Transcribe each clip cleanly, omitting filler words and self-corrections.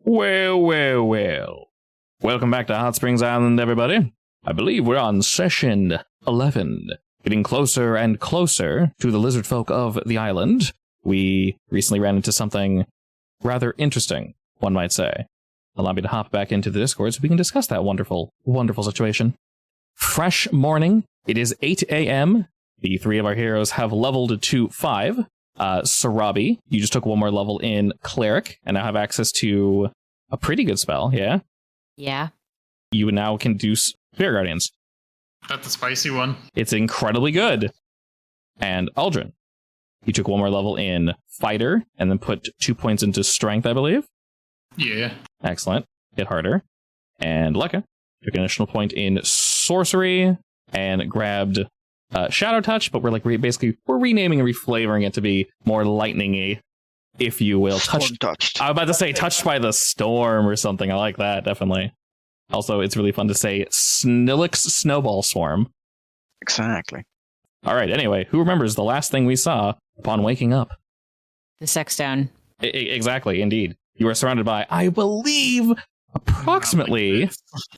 Well. Welcome back to Hot Springs Island, everybody. I believe we're on session 11, getting closer and closer to the lizard folk of the island. We recently ran into something rather interesting, one might say. Allow me to hop back into the Discord so we can discuss that wonderful, wonderful situation. Fresh morning. It is 8 a.m. The three of our heroes have leveled to 5. Sarabi, you just took one more level in Cleric and now have access to a pretty good spell, yeah? Yeah. You now can do Spirit Guardians. That's a spicy one. It's incredibly good. And Aldrin, you took one more level in Fighter and then put 2 points into Strength, I believe? Yeah. Excellent. Hit harder. And Lekka took an additional point in Sorcery and grabbed Shadow Touch, but we're like we're renaming and reflavoring it to be more lightning-y, if you will. Touched. I was about to say touched by the storm or something. I like that, definitely. Also, it's really fun to say Snillix Snowball Swarm. Exactly. All right, anyway, who remembers the last thing we saw upon waking up? The Sexstone. Exactly, indeed. You are surrounded by, I believe, approximately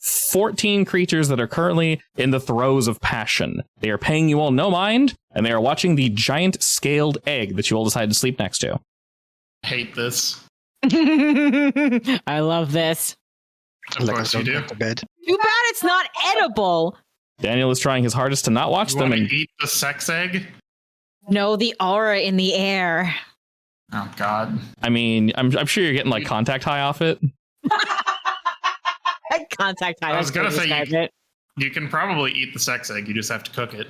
14 creatures that are currently in the throes of passion. They are paying you all no mind, and they are watching the giant scaled egg that you all decided to sleep next to. Hate this. I love this. Of course you do. To bed. Too bad it's not edible. Daniel is trying his hardest to not watch You them. want And to eat the sex egg? No, the aura in the air. Oh, God. I mean, I'm sure you're getting like contact high off it. Contact high. I was going to say, it. you can probably eat the sex egg. You just have to cook it.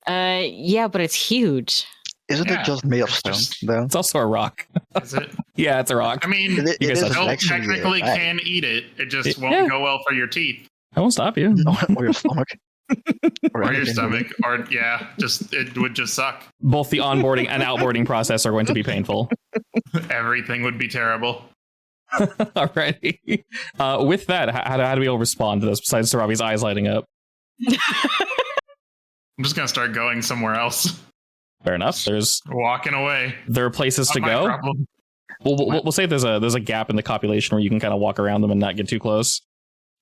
Yeah, but it's huge. Isn't it just made of stone, though? It's also a rock. Is it? Yeah, it's a rock. I mean, It you is guys you actually technically a egg. can eat it. It just won't go well for your teeth. I won't stop you. Or your stomach. Or your anything. stomach. Or, yeah, it would just suck. Both the onboarding and outboarding process are going to be painful. Everything would be terrible. Alrighty. With that, how do we all respond to this besides Sarabi's eyes lighting up? I'm just going to start going somewhere else. Fair enough. Walking away. There are places to Not my go. problem. We'll say there's a gap in the copulation where you can kind of walk around them and not get too close.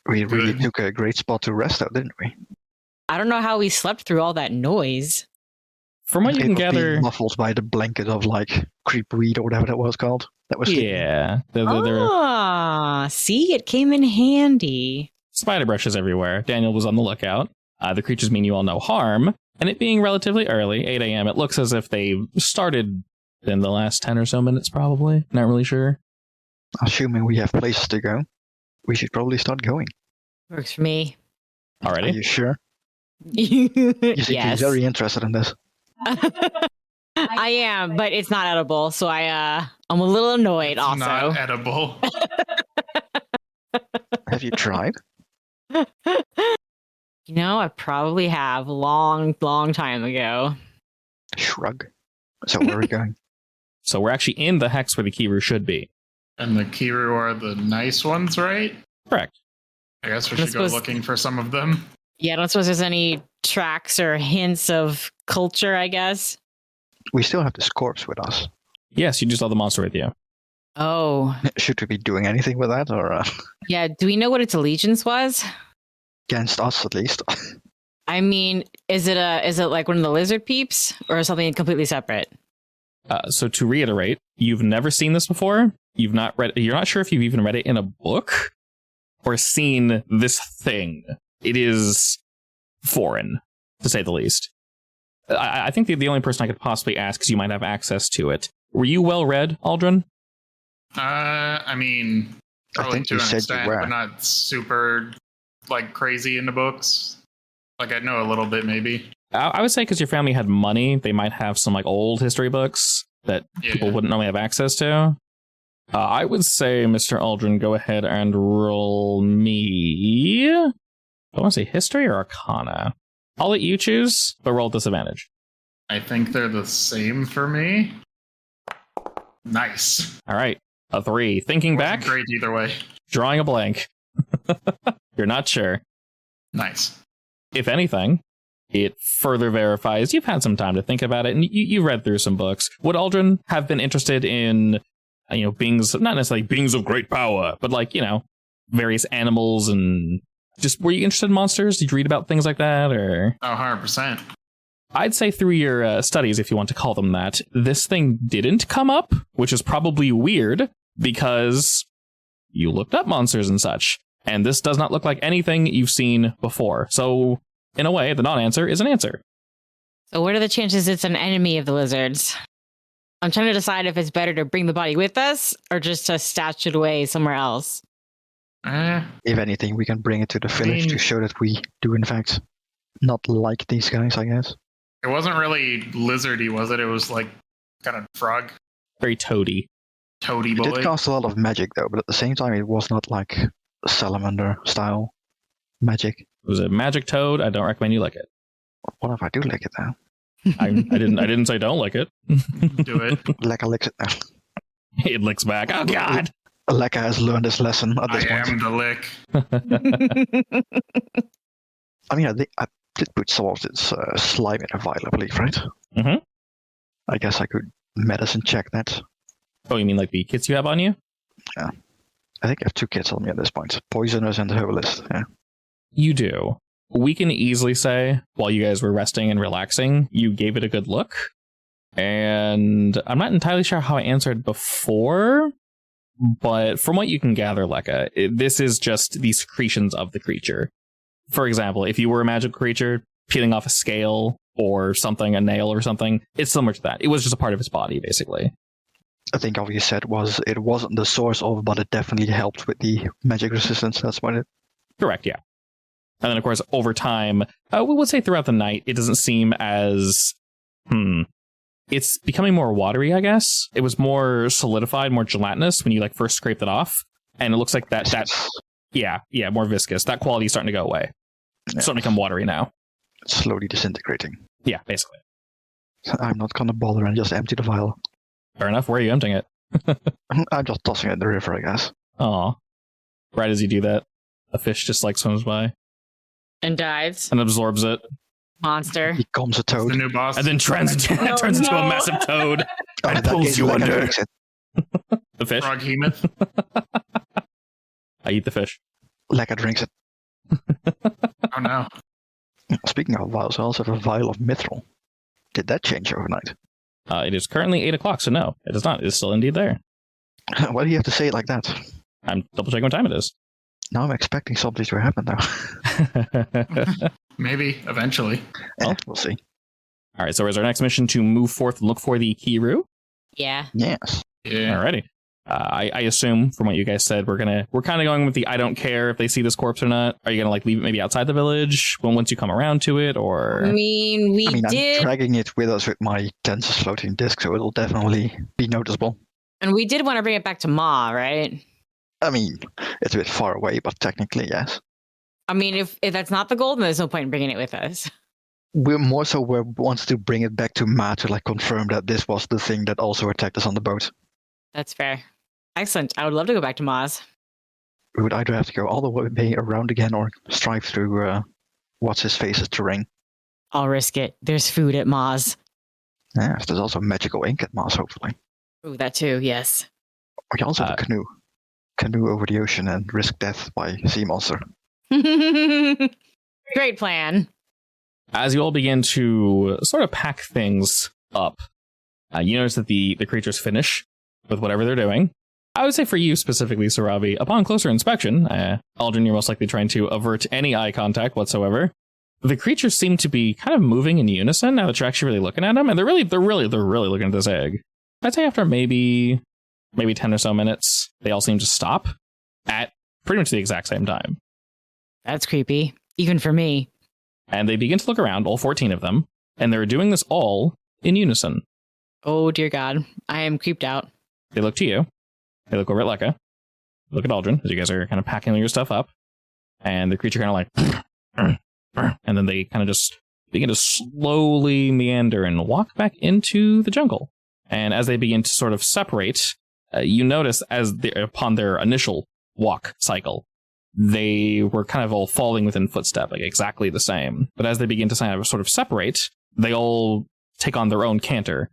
We really Good. took a great spot to rest out, didn't we? I don't know how we slept through all that noise. From what you It can was being gather, muffled by the blanket of like creepweed or whatever that was called. That was yeah, there See, it came in handy. spider brushes everywhere. Daniel was on the lookout. The creatures mean you all no harm, and it being relatively early, 8 a.m., it looks as if they started in the last 10 or so minutes, probably. Not really sure. Assuming we have places to go, we should probably start going. Works for me. Are Alrighty. you sure? You seem to be Yes. very interested in this. I am, but it's not edible, so I'm a little annoyed also. Not edible. Have you tried? You know, I probably have long time ago. Shrug. So where are we going? So we're actually in the hex where the Kiru should be. And the Kiru are the nice ones, right? Correct. I guess we I'm should go supposed- looking for some of them. Yeah, I don't suppose there's any tracks or hints of culture, I guess. We still have this corpse with us. Yes, you just saw the monster with you. Oh, Should we be doing anything with that, or yeah. Do we know what its allegiance was? against us at least? I mean, is it like one of the lizard peeps or something completely separate? So to reiterate, you've never seen this before. You're not sure if you've even read it in a book or seen this thing. It is foreign, to say the least. I think the only person I could possibly ask, because you might have access to it. Were you well read, Aldrin? I mean, I probably think to you an said you extent, were. but not super, like, crazy into books. Like, I know a little bit, maybe. I would say because your family had money, they might have some like old history books that people wouldn't normally have access to. I would say, Mr. Aldrin, go ahead and roll me. I want to say history or arcana. I'll let you choose, but roll at disadvantage. I think they're the same for me. Nice. All right, a 3. Thinking Wasn't back, great either way. drawing a blank. You're not sure. Nice. If anything, it further verifies you've had some time to think about it, and you read through some books. Would Aldrin have been interested in beings, not necessarily beings of great power, but like, various animals and just, were you interested in monsters? Did you read about things like that or? Oh, 100%. I'd say through your studies, if you want to call them that, this thing didn't come up, which is probably weird because you looked up monsters and such, and this does not look like anything you've seen before. So, in a way, the non-answer is an answer. So what are the chances it's an enemy of the lizards? I'm trying to decide if it's better to bring the body with us or just to stash it away somewhere else. If anything, we can bring it to the village to show that we do, in fact, not like these guys, I guess. It wasn't really lizardy, was it? It was like kind of frog. Very toady. Toady It boy. did cast a lot of magic, though, but at the same time, it was not like salamander-style magic. It was a magic toad. I don't recommend you lick it. What if I do lick it, though? I didn't say don't lick it. Do it. Lekka licks it now. It licks back. Oh, God. Lekka has learned his lesson at this I point. am the lick. I mean, I did put some of this slime in a vial, I believe, right? Mm-hmm. I guess I could medicine check that. Oh, you mean like the kits you have on you? I think I have 2 kits on me at this point. Poisonous and herbalist, yeah. You do. We can easily say, while you guys were resting and relaxing, you gave it a good look. And I'm not entirely sure how I answered before, but from what you can gather, Lekka, this is just the secretions of the creature. For example, if you were a magical creature, peeling off a scale or something, a nail or something, it's similar to that. It was just a part of its body, basically. I think all you said was it wasn't the source of, but it definitely helped with the magic resistance. That's what it... Correct, yeah. And then, of course, over time, we would say throughout the night, it doesn't seem as... It's becoming more watery, I guess. It was more solidified, more gelatinous when you first scraped it off. And it looks like that yeah, more viscous. That quality is starting to go away. Yeah. It's starting to become watery now. It's slowly disintegrating. Yeah, basically. I'm not going to bother and just empty the vial. Fair enough. Where are you emptying it? I'm just tossing it in the river, I guess. Aw. Right as you do that, a fish just swims by And dives. and absorbs it. Monster. Becomes a It's the toad. new boss. And then turns into a massive toad. Oh, and that pulls case, you Lekka under. drinks it. The fish? Frog hemoth. I eat the fish. Lekka drinks it. Oh no. Speaking of vials, I also have a vial of mithril. Did that change overnight? It is currently 8 o'clock, so no, it is not. It is still indeed there. Why do you have to say it like that? I'm double checking what time it is. Now I'm expecting something to happen now. Maybe eventually. We'll see. All right, so is our next mission to move forth and look for the Kiru? Yeah. Yes. Yeah. Alrighty. I assume from what you guys said, we're kind of going with the I don't care if they see this corpse or not. Are you gonna leave it maybe outside the village once you come around to it, or? I mean, I'm did, dragging it with us with my Tensis floating disc, so it'll definitely be noticeable. and we did want to bring it back to Ma, right? I mean, it's a bit far away, but technically, yes. I mean, if that's not the goal, then there's no point in bringing it with us. We wants to bring it back to Ma to confirm that this was the thing that also attacked us on the boat. That's fair. Excellent. I would love to go back to Ma's. We would either have to go all the way around again or strive through what's his face's terrain. I'll risk it. There's food at Ma's. Yes, there's also magical ink at Mars, hopefully. Ooh, that too. Yes. We can also have a canoe over the ocean and risk death by sea monster. Great plan. As you all begin to sort of pack things up, you notice that the creatures finish with whatever they're doing. I would say for you specifically, Saravi, upon closer inspection, Aldrin, you're most likely trying to avert any eye contact whatsoever. The creatures seem to be kind of moving in unison now that you're actually really looking at them, and they're really looking at this egg. I'd say after maybe 10 or so minutes, they all seem to stop at pretty much the exact same time. That's creepy, even for me. And they begin to look around, all 14 of them, and they're doing this all in unison. Oh, dear God. I am creeped out. They look to you. They look over at Lekka. Look at Aldrin, as you guys are kind of packing all your stuff up. And the creature kind of and then they kind of just begin to slowly meander and walk back into the jungle. And as they begin to sort of separate, you notice upon their initial walk cycle, they were kind of all falling within footstep, exactly the same. But as they begin to sort of separate, they all take on their own canter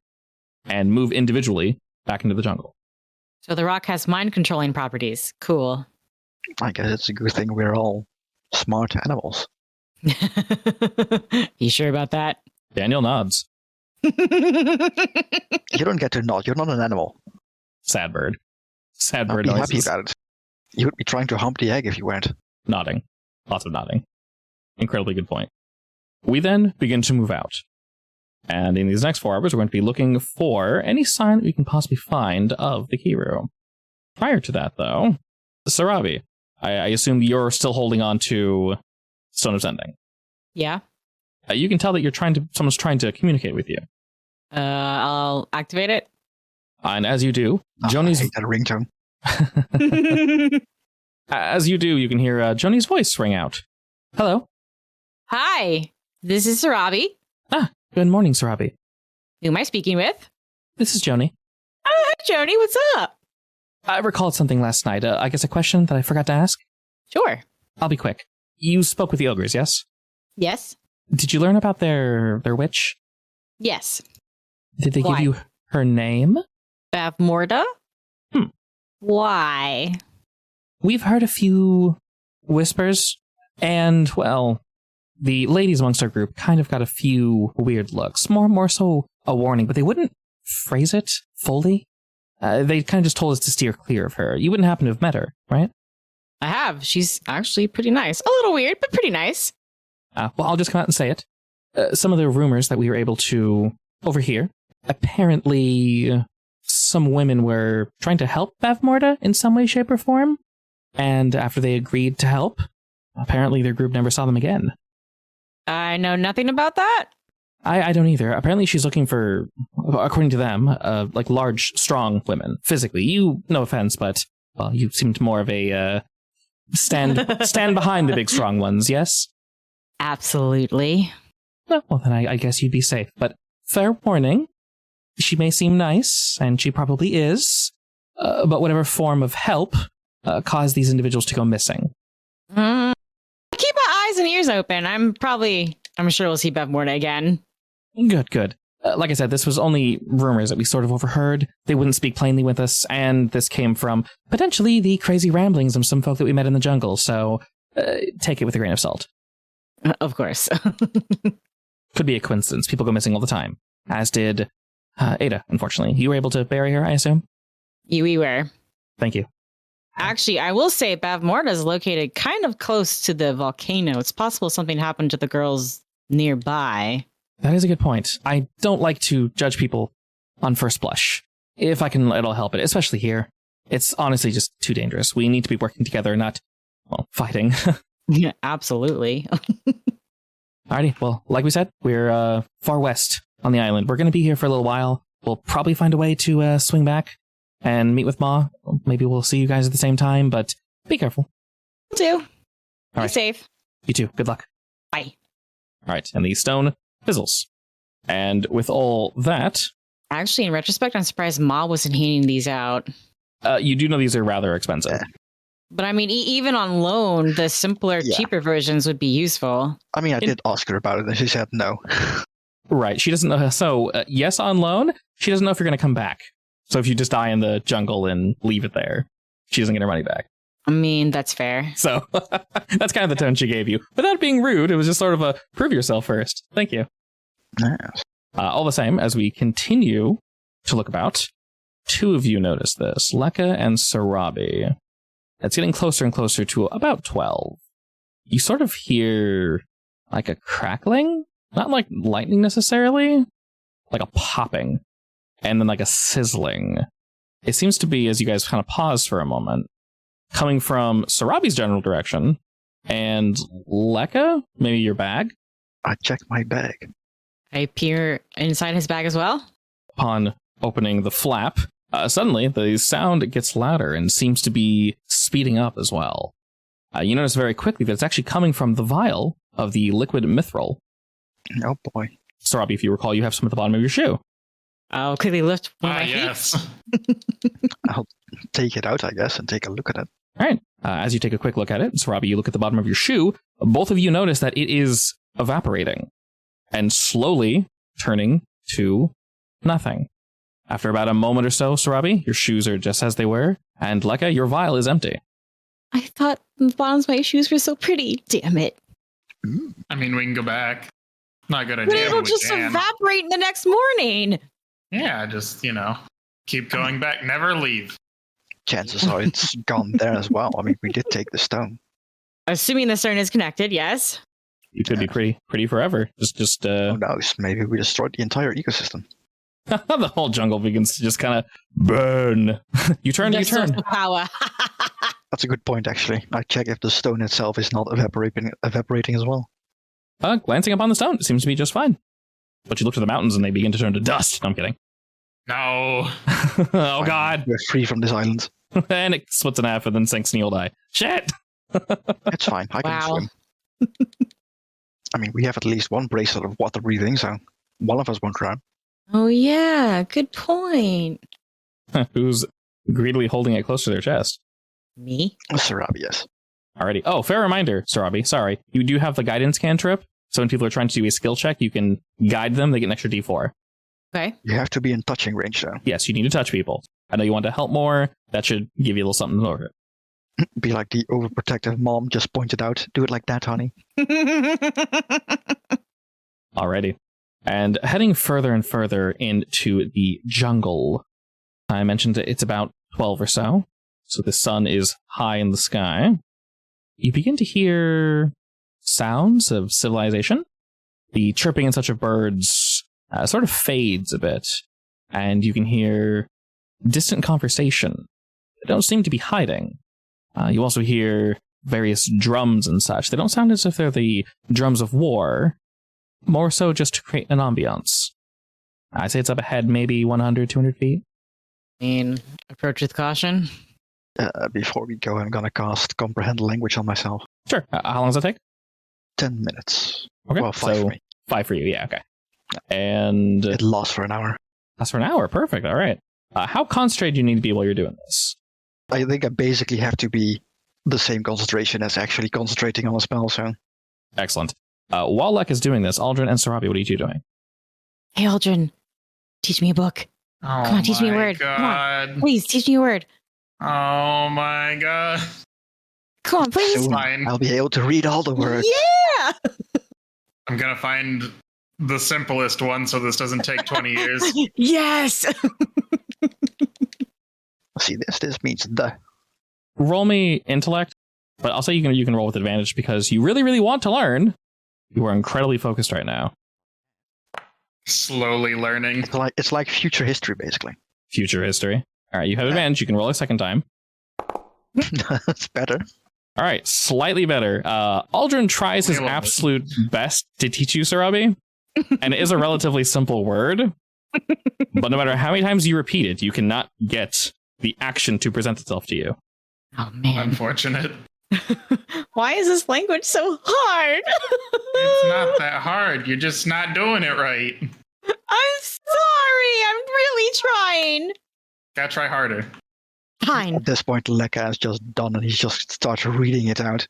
and move individually back into the jungle. So the rock has mind-controlling properties. Cool. I guess it's a good thing we're all smart animals. You sure about that? Daniel nods. You don't get to nod. You're not an animal. Sad bird. Sad I'd bird be noises. happy about it. You would be trying to hump the egg if you weren't. Nodding. Lots of nodding. Incredibly good point. We then begin to move out. And in these next 4 hours, we're going to be looking for any sign that we can possibly find of the Kiru. Prior to that, though, Sarabi, I assume you're still holding on to Stone of Sending. Yeah. You can tell that someone's trying to communicate with you. I'll activate it. And as you do, Joni's... I hate that ringtone. As you do, you can hear Joni's voice ring out. Hello. Hi, this is Sarabi. Good morning, Sarabi. Who am I speaking with? This is Joni. Oh, hi, Joni. What's up? I recalled something last night. I guess a question that I forgot to ask? Sure. I'll be quick. You spoke with the ogres, yes? Yes. Did you learn about their witch? Yes. Did they Why? give you her name? Bavmorda? Why? We've heard a few whispers, and, well, the ladies amongst our group kind of got a few weird looks. More so a warning, but they wouldn't phrase it fully. They kind of just told us to steer clear of her. You wouldn't happen to have met her, right? I have. She's actually pretty nice. A little weird, but pretty nice. Well, I'll just come out and say it. Some of the rumors that we were able to overhear, apparently some women were trying to help Bavmorda in some way, shape, or form. And after they agreed to help, apparently their group never saw them again. I know nothing about that. I don't either. Apparently she's looking for, according to them, like large, strong women, physically. You, no offense, but, well, you seemed more of a stand behind the big, strong ones, yes? Absolutely. Well, then I guess you'd be safe. But fair warning, she may seem nice, and she probably is, but whatever form of help caused these individuals to go missing. Keep my eyes and ears open. I'm sure we'll see Bavmorda again. Good. Like I said, this was only rumors that we sort of overheard. They wouldn't speak plainly with us, and this came from potentially the crazy ramblings of some folk that we met in the jungle, so take it with a grain of salt. Of course. Could be a coincidence. People go missing all the time, as did Ada, unfortunately. You were able to bury her, I assume? We were. Thank you. Actually, I will say Bavmorda is located kind of close to the volcano. It's possible something happened to the girls nearby. That is a good point. I don't like to judge people on first blush. If I can at all help it, especially here. It's honestly just too dangerous. We need to be working together, not, well, fighting. Yeah, absolutely. Alrighty, well, like we said, we're far west on the island. We're going to be here for a little while. We'll probably find a way to swing back and meet with Ma. Maybe we'll see you guys at the same time, but be careful. Will do. All Be right. safe. You too. Good luck. Bye. All right, and the stone fizzles. And with all that... Actually, in retrospect, I'm surprised Ma wasn't handing these out. You do know these are rather expensive. Yeah. But I mean, even on loan, the simpler, cheaper versions would be useful. I mean, I did ask her about it, and she said no. Right, she doesn't know. So, yes, on loan, she doesn't know if you're going to come back. So if you just die in the jungle and leave it there, she doesn't get her money back. I mean, that's fair. So that's kind of the tone she gave you. Without being rude, it was just sort of a prove yourself first. Thank you. Yes. All the same, as we continue to look about, two of you notice this, Lekka and Sarabi. It's getting closer and closer to about 12. You sort of hear like a crackling, not like lightning necessarily, like a popping, and then like a sizzling. It seems to be, as you guys kind of pause for a moment, coming from Sarabi's general direction, and Lekka, maybe your bag? I checked my bag. I peer inside his bag as well. Upon opening the flap, suddenly the sound gets louder and seems to be speeding up as well. You notice very quickly that it's actually coming from the vial of the liquid mithril. Oh boy. Sarabi, if you recall, you have some at the bottom of your shoe. I'll quickly lift one of my yes. feet. I'll take it out, I guess, and take a look at it. All right. As you take a quick look at it, Sarabi, you look at the bottom of your shoe. Both of you notice that it is evaporating and slowly turning to nothing. After about a moment or so, Sarabi, your shoes are just as they were, and Lekka, your vial is empty. I thought the bottoms of my shoes were so pretty. Damn it. I mean, we can go back. Not a good But idea. it'll but we just can. evaporate the next morning. Yeah, just, keep going back. Never leave. Chances are it's gone there as well. I mean, we did take the stone. Assuming the stone is connected, yes. You could be pretty forever. Just Who knows? Maybe we destroyed the entire ecosystem. the whole jungle begins to just kind of burn. you turn. The power. That's a good point, actually. I check if the stone itself is not evaporating as well. Glancing upon the stone, it seems to be just fine. But you look to the mountains and they begin to turn to dust. No, I'm kidding. No. Oh, God. We're free from this island. And it splits in half and then sinks and you'll die. Shit! It's fine. I can Wow. swim. I mean, we have at least one bracelet of water breathing, so one of us won't drown. Oh, yeah. Good point. Who's greedily holding it close to their chest? Me? Sarabi, yes. Alrighty. Oh, fair reminder, Sarabi. Sorry. You do have the guidance cantrip. So when people are trying to do a skill check, you can guide them. They get an extra D4. Okay. You have to be in touching range, though. Yes, you need to touch people. I know you want to help more. That should give you a little something over it. Be like the overprotective mom just pointed out. Do it like that, honey. Alrighty. And heading further and further into the jungle. I mentioned that it's about 12 or so. So the sun is high in the sky. You begin to hear sounds of civilization. The chirping and such of birds sort of fades a bit. And you can hear distant conversation. They don't seem to be hiding. You also hear various drums and such. They don't sound as if they're the drums of war. More so just to create an ambiance. I'd say it's up ahead maybe 100, 200 feet. Approach with caution. Before we go, I'm gonna cast Comprehend Language on myself. Sure. How long does that take? 10 minutes. Okay. Well, 5 so for me. 5 for you, yeah, okay. And It lasts for an hour. that's for an hour. Perfect. All right. How concentrated do you need to be while you're doing this? I think I basically have to be the same concentration as actually concentrating on a spell, so... Excellent. While Lek is doing this, Aldrin and Sarabi, what are you two doing? Hey, Aldrin. Teach me a book. Oh, Come on, teach me a my word. Come God. Please, teach me a word. Oh my God. Come on, please. Soon Fine. I'll be able to read all the words. Yeah! I'm going to find the simplest one so this doesn't take 20 years. Yes! See, this means the... Roll me intellect, but I'll say you can roll with advantage because you really, really want to learn. You are incredibly focused right now. Slowly learning. It's like future history, basically. Future history. All right, you have advantage. You can roll a second time. That's better. All right, slightly better. Aldrin tries his absolute best to teach you Sarabi, and it is a relatively simple word. But no matter how many times you repeat it, you cannot get the action to present itself to you. Oh, man. Unfortunate. Why is this language so hard? It's not that hard. You're just not doing it right. I'm sorry. I'm really trying. Gotta try harder. Fine. At this point, Lekka has just done and he just starts reading it out.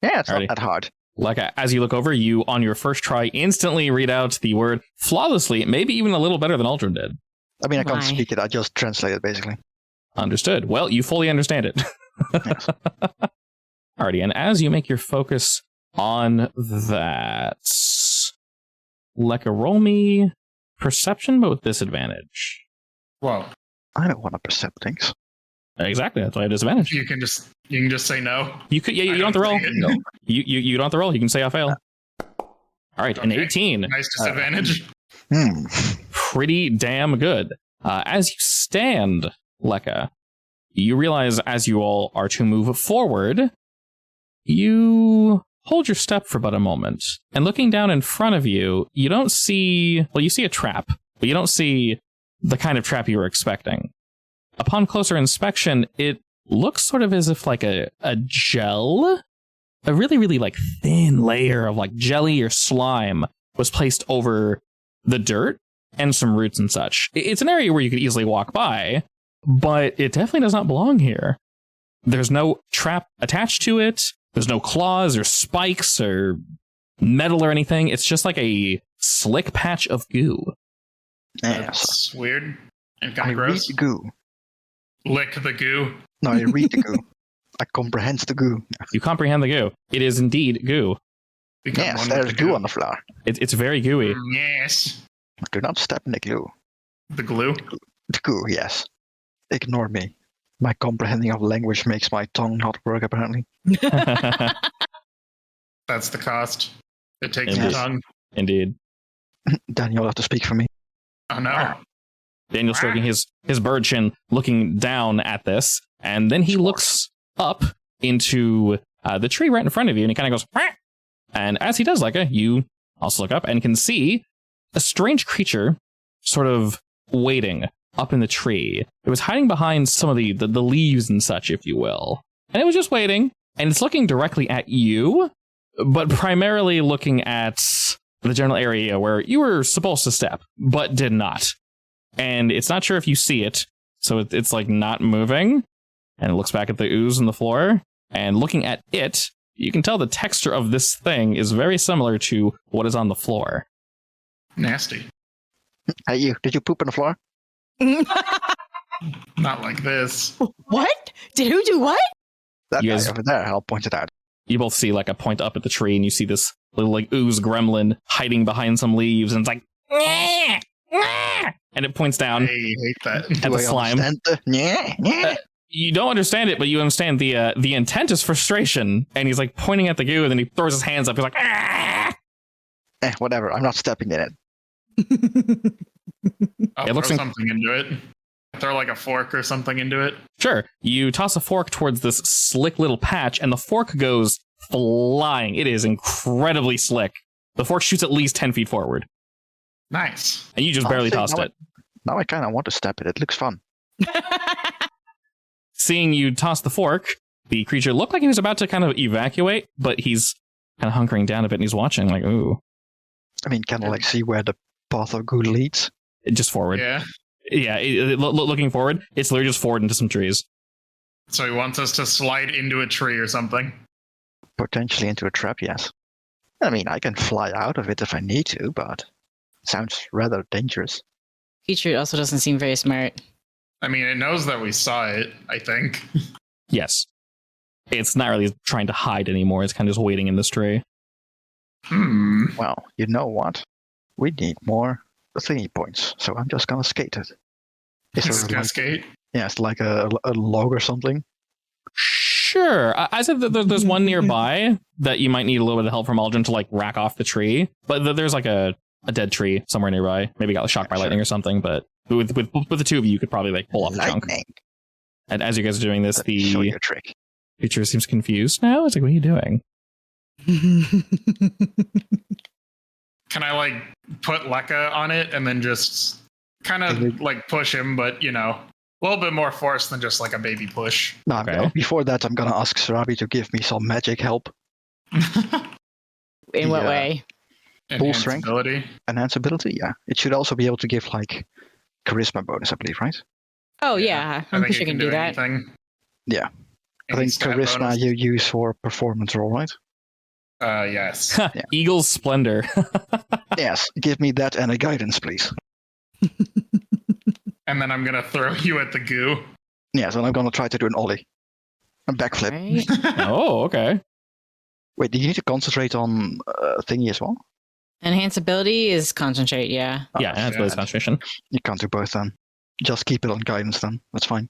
Yeah, it's Alrighty. not that hard. Like, as you look over, you, on your first try, instantly read out the word flawlessly, maybe even a little better than Aldrin did. I mean, I can't Why? speak it, I just translate it, basically. Understood. Well, you fully understand it. Yes. Alrighty, and as you make your focus on that, Lekka, roll me perception, but with disadvantage. Whoa. I don't want to percept things. Exactly, that's why I have disadvantage. You can just say no. You could, yeah, you don't have to roll. No. You don't have to roll. You can say I fail. All right, an Okay. 18. Nice disadvantage. Pretty damn good. As you stand, Lekka, you realize as you all are to move forward, you hold your step for but a moment. And looking down in front of you, you don't see... Well, you see a trap, but you don't see the kind of trap you were expecting. Upon closer inspection, it looks sort of as if like a gel, a really, really like thin layer of like jelly or slime was placed over the dirt and some roots and such. It's an area where you could easily walk by, but it definitely does not belong here. There's no trap attached to it. There's no claws or spikes or metal or anything. It's just like a slick patch of goo. Yeah, That's weird and kind I of read gross. the goo. Lick the goo. No, I read the goo. I comprehend the goo. You comprehend the goo. It is indeed goo. Become Yes, one there's with the goo on the floor. It's very gooey. Yes. Do not step in the glue. The glue. The goo, yes. Ignore me. My comprehending of language makes my tongue not work, apparently. That's the cost. It takes Indeed. your tongue. Indeed. Daniel will have to speak for me. Oh no. Daniel stroking his bird chin, looking down at this, and then he looks up into the tree right in front of you, and he kind of goes, "Quack." And as he does, Leica, you also look up and can see a strange creature sort of waiting up in the tree. It was hiding behind some of the leaves and such, if you will. And it was just waiting, and it's looking directly at you, but primarily looking at the general area where you were supposed to step, but did not. And it's not sure if you see it, so it's like not moving. And it looks back at the ooze on the floor, and looking at it, you can tell the texture of this thing is very similar to what is on the floor. Nasty. Hey, you, did you poop on the floor? Not like this. What? Did who do what? That You guy guys- over there, I'll point it out. You both see like a point up at the tree, and you see this little like ooze gremlin hiding behind some leaves, and it's like, "Nyeh, nyeh," and it points I down hate that. at the Do I slime. understand the... Yeah. You don't understand it, but you understand the intent is frustration, and he's like pointing at the goo, and then he throws his hands up. He's like, "Ah!" Whatever, I'm not stepping in it. I'll It looks throw something into it. Throw like a fork or something into it. Sure. You toss a fork towards this slick little patch, and the fork goes flying. It is incredibly slick. The fork shoots at least 10 feet forward, Nice. and you just barely see, tossed now it. Now I kind of want to step it. It looks fun. Seeing you toss the fork, the creature looked like he was about to kind of evacuate, but he's kind of hunkering down a bit, and he's watching like, ooh, I mean, kind of like see where the path of good leads. just forward. Yeah. Yeah, looking forward, it's literally just forward into some trees. So he wants us to slide into a tree or something. Potentially into a trap, yes. I mean, I can fly out of it if I need to, but it sounds rather dangerous. Creature also doesn't seem very smart. I mean, it knows that we saw it, I think. Yes. It's not really trying to hide anymore. It's kind of just waiting in this tree. Well, you know what? We need more thingy points, so I'm just gonna skate it. Is It's there gonna like, skate. yeah, it's like a log or something. Sure. I said that there's one nearby that you might need a little bit of help from Aldrin to like rack off the tree, but there's like a dead tree somewhere nearby. Maybe got shocked by lightning or something, but with the two of you could probably like pull off the chunk. Lightning. And as you guys are doing this, Let me show you the a trick. creature seems confused now. It's like, what are you doing? Can I like put Lekka on it and then just kind of like push him, but you know, a little bit more force than just like a baby push. No, Okay. before that, I'm gonna ask Sarabi to give me some magic help. In what Yeah. way? Full strength? Ability. Enhance ability, yeah. It should also be able to give like charisma bonus, I believe, right? Oh yeah, I'm pretty sure you can do that. anything. Yeah. I Any think stat charisma bonus? you use for performance roll, right? Yes. Eagle's splendor. Yes. Give me that and a guidance, please. And then I'm gonna throw you at the goo. Yes, and I'm gonna try to do an ollie. A backflip. Right? Oh, okay. Wait, do you need to concentrate on thingy as well? Enhance ability is concentrate. Yeah. Yeah, that's really shit. concentration. You can't do both then. Just keep it on guidance then. That's fine.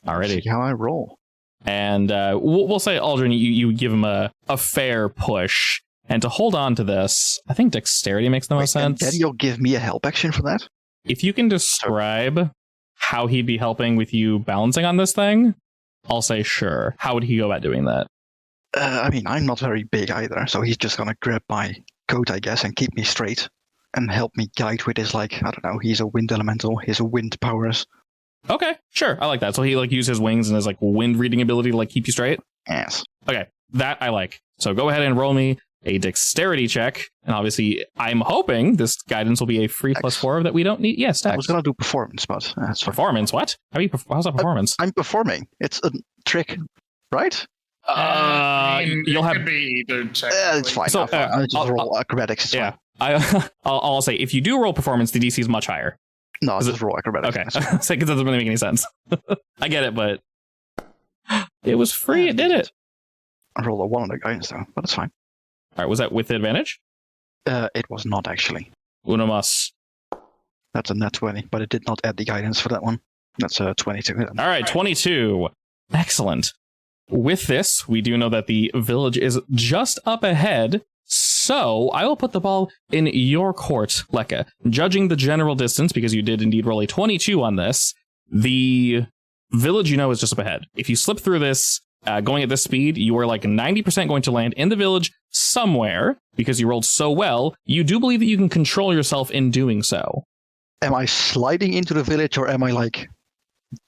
Alrighty. See how I roll. And we'll say, Aldrin, you give him a fair push. And to hold on to this, I think dexterity makes the most And sense. then you'll give me a help action for that? If you can describe how he'd be helping with you balancing on this thing, I'll say sure. How would he go about doing that? I mean, I'm not very big either, so he's just gonna grab my coat, I guess, and keep me straight. And help me guide with his, like, I don't know, he's a wind elemental, his wind powers. Okay, sure. I like that. So he like use his wings and his like wind reading ability to like keep you straight. Yes. Okay, that I like. So go ahead and roll me a dexterity check. And obviously, I'm hoping this guidance will be a free Dex. +4 that we don't need. Yes, I was dex. gonna do performance, but that's fine. Performance, what? How's that performance? I'm performing. It's a trick, right? You'll it have... could be either. It's fine. So, I'll just I'll- roll acrobatics. It's Yeah. fine. I'll say, if you do roll performance, the DC is much higher. No, it's just raw acrobatics. Okay. It's like, it doesn't really make any sense. I get it, but it was free. It did it. I rolled a 1 on the guidance though, but it's fine. All right. Was that with advantage? It was not actually. Uno mas. That's a net 20, but it did not add the guidance for that one. That's a 22. All right. 22. Excellent. With this, we do know that the village is just up ahead. So I will put the ball in your court, Lekka. Judging the general distance, because you did indeed roll a 22 on this, the village you know is just up ahead. If you slip through this, going at this speed, you are like 90% going to land in the village somewhere, because you rolled so well. You do believe that you can control yourself in doing so. Am I sliding into the village, or am I like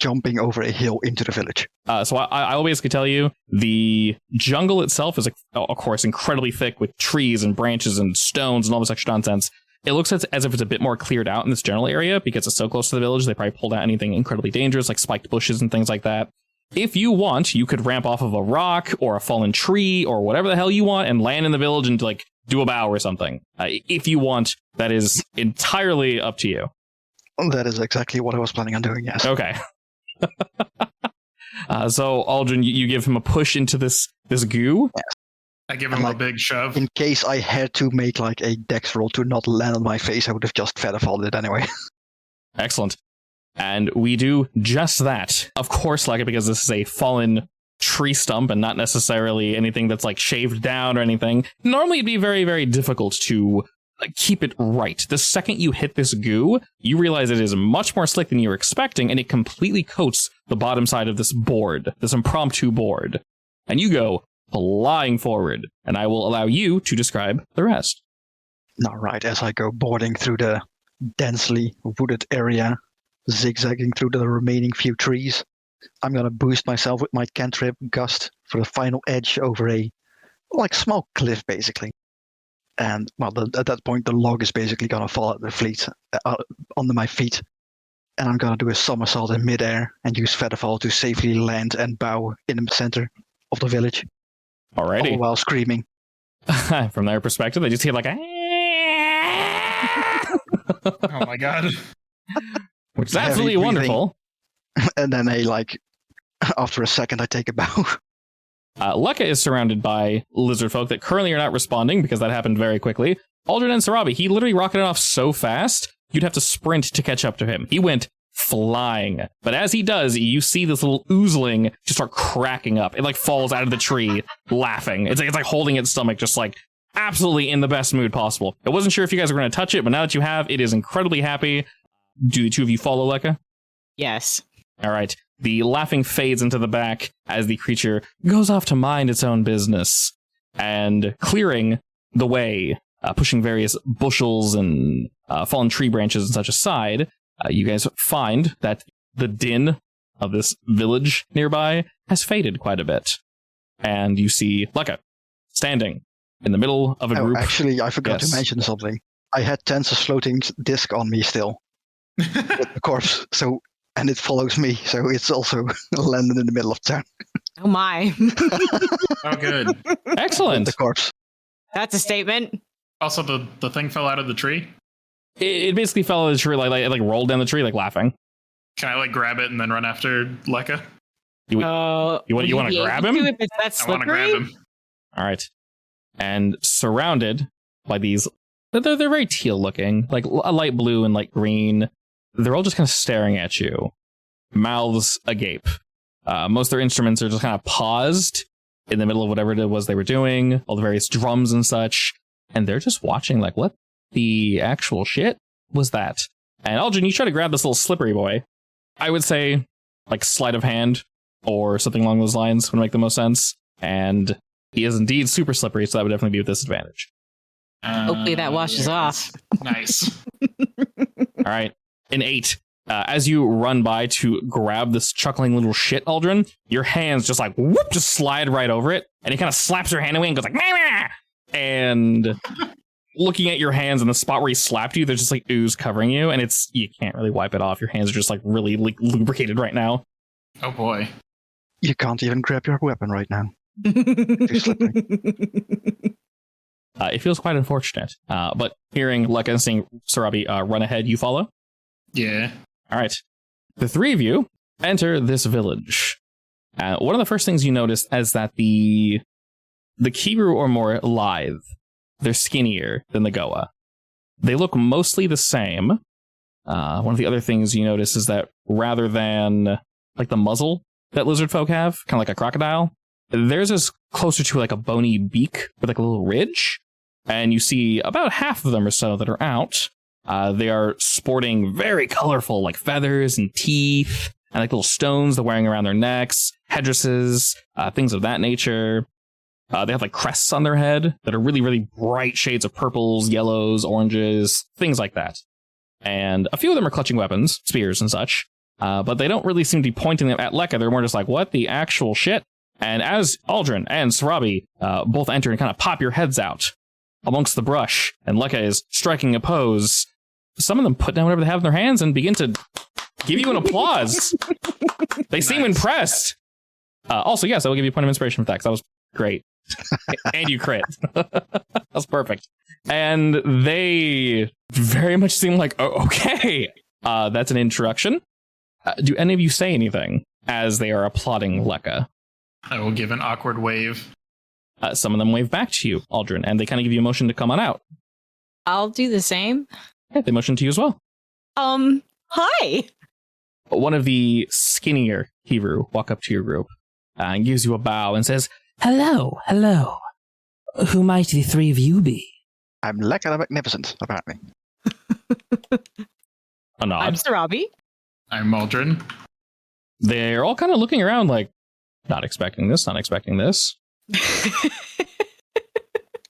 jumping over a hill into the village? So I will basically tell you, the jungle itself is, of course, incredibly thick with trees and branches and stones and all this extra nonsense. It looks as if it's a bit more cleared out in this general area because it's so close to the village. They probably pulled out anything incredibly dangerous, like spiked bushes and things like that. If you want, you could ramp off of a rock or a fallen tree or whatever the hell you want and land in the village and like do a bow or something. If you want, that is entirely up to you. That is exactly what I was planning on doing, yes. Okay. So Aldrin, you give him a push into this goo. Yes. I give him a big shove. In case I had to make like a dex roll to not land on my face, I would have just featherfalled it anyway. Excellent. And we do just that. Of course, like, because this is a fallen tree stump and not necessarily anything that's like shaved down or anything. Normally it'd be very, very difficult to keep it right. The second you hit this goo, you realize it is much more slick than you were expecting, and it completely coats the bottom side of this board, this impromptu board. And you go flying forward, and I will allow you to describe the rest. All right, as I go boarding through the densely wooded area, zigzagging through the remaining few trees, I'm going to boost myself with my cantrip Gust for the final edge over a small cliff, basically. And, well, at that point, the log is basically going to fall at the fleet under my feet. And I'm going to do a somersault in midair and use Featherfall to safely land and bow in the center of the village. Alrighty. All while screaming. From their perspective, they just hear like a... Oh my god. Which is absolutely wonderful. And then after a second, I take a bow. Lekka is surrounded by lizard folk that currently are not responding because that happened very quickly. Aldrin and Sarabi, he literally rocketed off so fast, you'd have to sprint to catch up to him. He went flying. But as he does, you see this little oozling just start cracking up. It falls out of the tree laughing. It's like holding its stomach, just absolutely in the best mood possible. I wasn't sure if you guys were going to touch it, but now that you have, it is incredibly happy. Do the two of you follow Lekka? Yes. All right. The laughing fades into the back as the creature goes off to mind its own business and clearing the way, pushing various bushels and fallen tree branches and such aside. You guys find that the din of this village nearby has faded quite a bit. And you see Lekka standing in the middle of a group. Actually, I forgot to mention something. I had Tensor's floating disc on me still with the corpse. And it follows me, so it's also landed in the middle of town. Oh my. Oh, good. Excellent. The corpse. That's a statement. Also, the thing fell out of the tree? It basically fell out of the tree, it rolled down the tree, laughing. Can I, grab it and then run after Lekka? You want to grab him? If it's that slippery? I want to grab him. All right. And surrounded by these, they're very teal looking, a light blue and light green. They're all just kind of staring at you, mouths agape. Most of their instruments are just kind of paused in the middle of whatever it was they were doing, all the various drums and such, and they're just watching what the actual shit was that? And Aldrin, you try to grab this little slippery boy. I would say sleight of hand or something along those lines would make the most sense, and he is indeed super slippery, so that would definitely be with disadvantage. Hopefully that washes off. Nice. All right. An 8. As you run by to grab this chuckling little shit, Aldrin, your hands just whoop, just slide right over it, and he kind of slaps your hand away and goes Meh! And looking at your hands in the spot where he slapped you, there's just ooze covering you, and you can't really wipe it off. Your hands are just really lubricated right now. Oh boy. You can't even grab your weapon right now. Too slippery. It feels quite unfortunate. But hearing Lekka and seeing Sarabi run ahead, you follow? Yeah. All right. The three of you enter this village. One of the first things you notice is that the Kiru are more lithe. They're skinnier than the Goa. They look mostly the same. One of the other things you notice is that rather than like the muzzle that lizard folk have, kind of like a crocodile, theirs is closer to like a bony beak with like a little ridge. And you see about half of them or so that are out. They are sporting very colorful like feathers and teeth and like little stones they're wearing around their necks, headdresses, things of that nature. They have like crests on their head that are really, really bright shades of purples, yellows, oranges, things like that. And a few of them are clutching weapons, spears and such, but they don't really seem to be pointing them at Lekka. They're more just like, what the actual shit? And as Aldrin and Sarabi both enter and kind of pop your heads out amongst the brush, and Lekka is striking a pose, some of them put down whatever they have in their hands and begin to give you an applause. They seem impressed. Also, yes, I will give you a point of inspiration for that, because that was great. And you crit. That's perfect. And they very much seem like, oh, okay. That's an introduction. Do any of you say anything as they are applauding Lekka? I will give an awkward wave. Some of them wave back to you, Aldrin, and they kind of give you a motion to come on out. I'll do the same. Yeah, they motion to you as well. Hi. One of the skinnier Hebrew walk up to your group and gives you a bow and says, hello. Who might the three of you be? I'm Lekka the Magnificent, apparently. A nod. I'm Sarabi. I'm Aldrin. They're all kind of looking around like, not expecting this.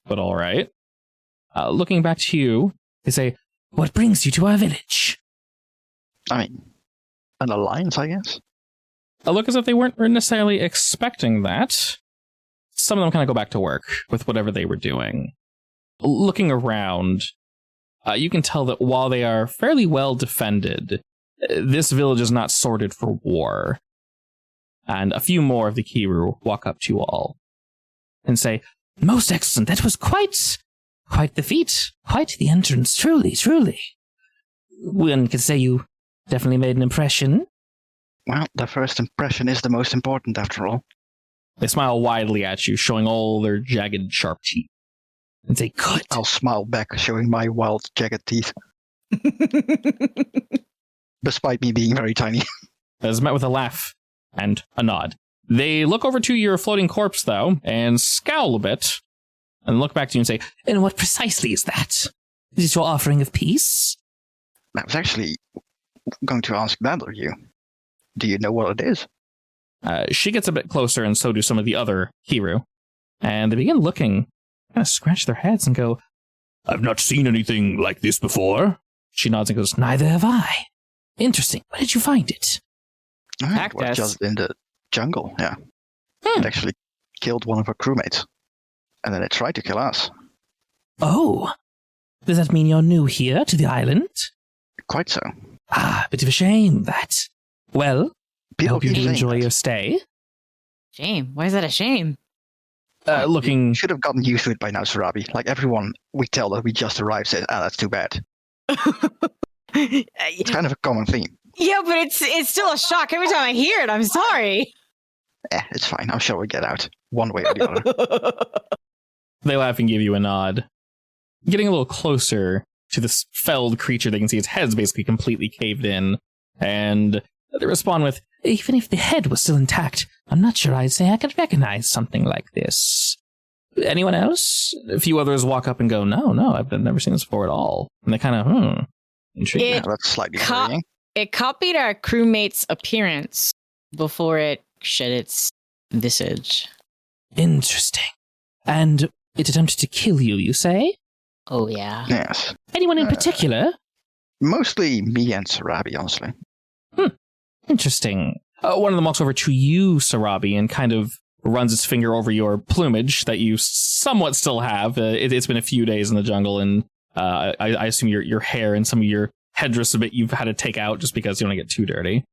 But all right. Looking back to you, they say, what brings you to our village? I mean, an alliance, I guess. Look as if they weren't necessarily expecting that. Some of them kind of go back to work with whatever they were doing. Looking around, you can tell that while they are fairly well defended, this village is not sorted for war. And a few more of the Kiru walk up to you all and say, most excellent, that was quite the feat, quite the entrance, truly. One could say you definitely made an impression. Well, the first impression is the most important, after all. They smile widely at you, showing all their jagged, sharp teeth, and say, good. I'll smile back, showing my wild, jagged teeth. Despite me being very tiny. That is met with a laugh and a nod. They look over to your floating corpse, though, and scowl a bit, and look back to you and say, and what precisely is that? Is it your offering of peace? I was actually going to ask that of you. Do you know what it is? She gets a bit closer, and so do some of the other Kiru. And they begin looking, kind of scratch their heads and go, I've not seen anything like this before. She nods and goes, neither have I. Interesting. Where did you find it? It was just in the jungle, yeah. It actually killed one of our crewmates. And then it tried to kill us. Oh. Does that mean you're new here to the island? Quite so. Bit of a shame, that. Well, I hope you keep do saying enjoy that. your stay. Shame. Why is that a shame? Looking... You should have gotten used to it by now, Sarabi. Like everyone we tell that we just arrived says, that's too bad. It's kind of a common theme. Yeah, but it's still a shock every time I hear it. I'm sorry. It's fine. I'm sure we'll get out one way or the other. They laugh and give you a nod. Getting a little closer to this felled creature, they can see its head's basically completely caved in. And they respond with, even if the head was still intact, I'm not sure I'd say I could recognize something like this. Anyone else? A few others walk up and go, no, I've never seen this before at all. And they kind of, intrigued. Yeah, that's slightly worrying. It copied our crewmate's appearance before it shed its visage. Interesting. And it attempted to kill you, you say? Oh, yeah. Yes. Anyone in particular? Mostly me and Sarabi, honestly. Interesting. One of them walks over to you, Sarabi, and kind of runs its finger over your plumage that you somewhat still have. It's been a few days in the jungle, and I assume your hair and some of your headdress a bit you've had to take out just because you don't want to get too dirty.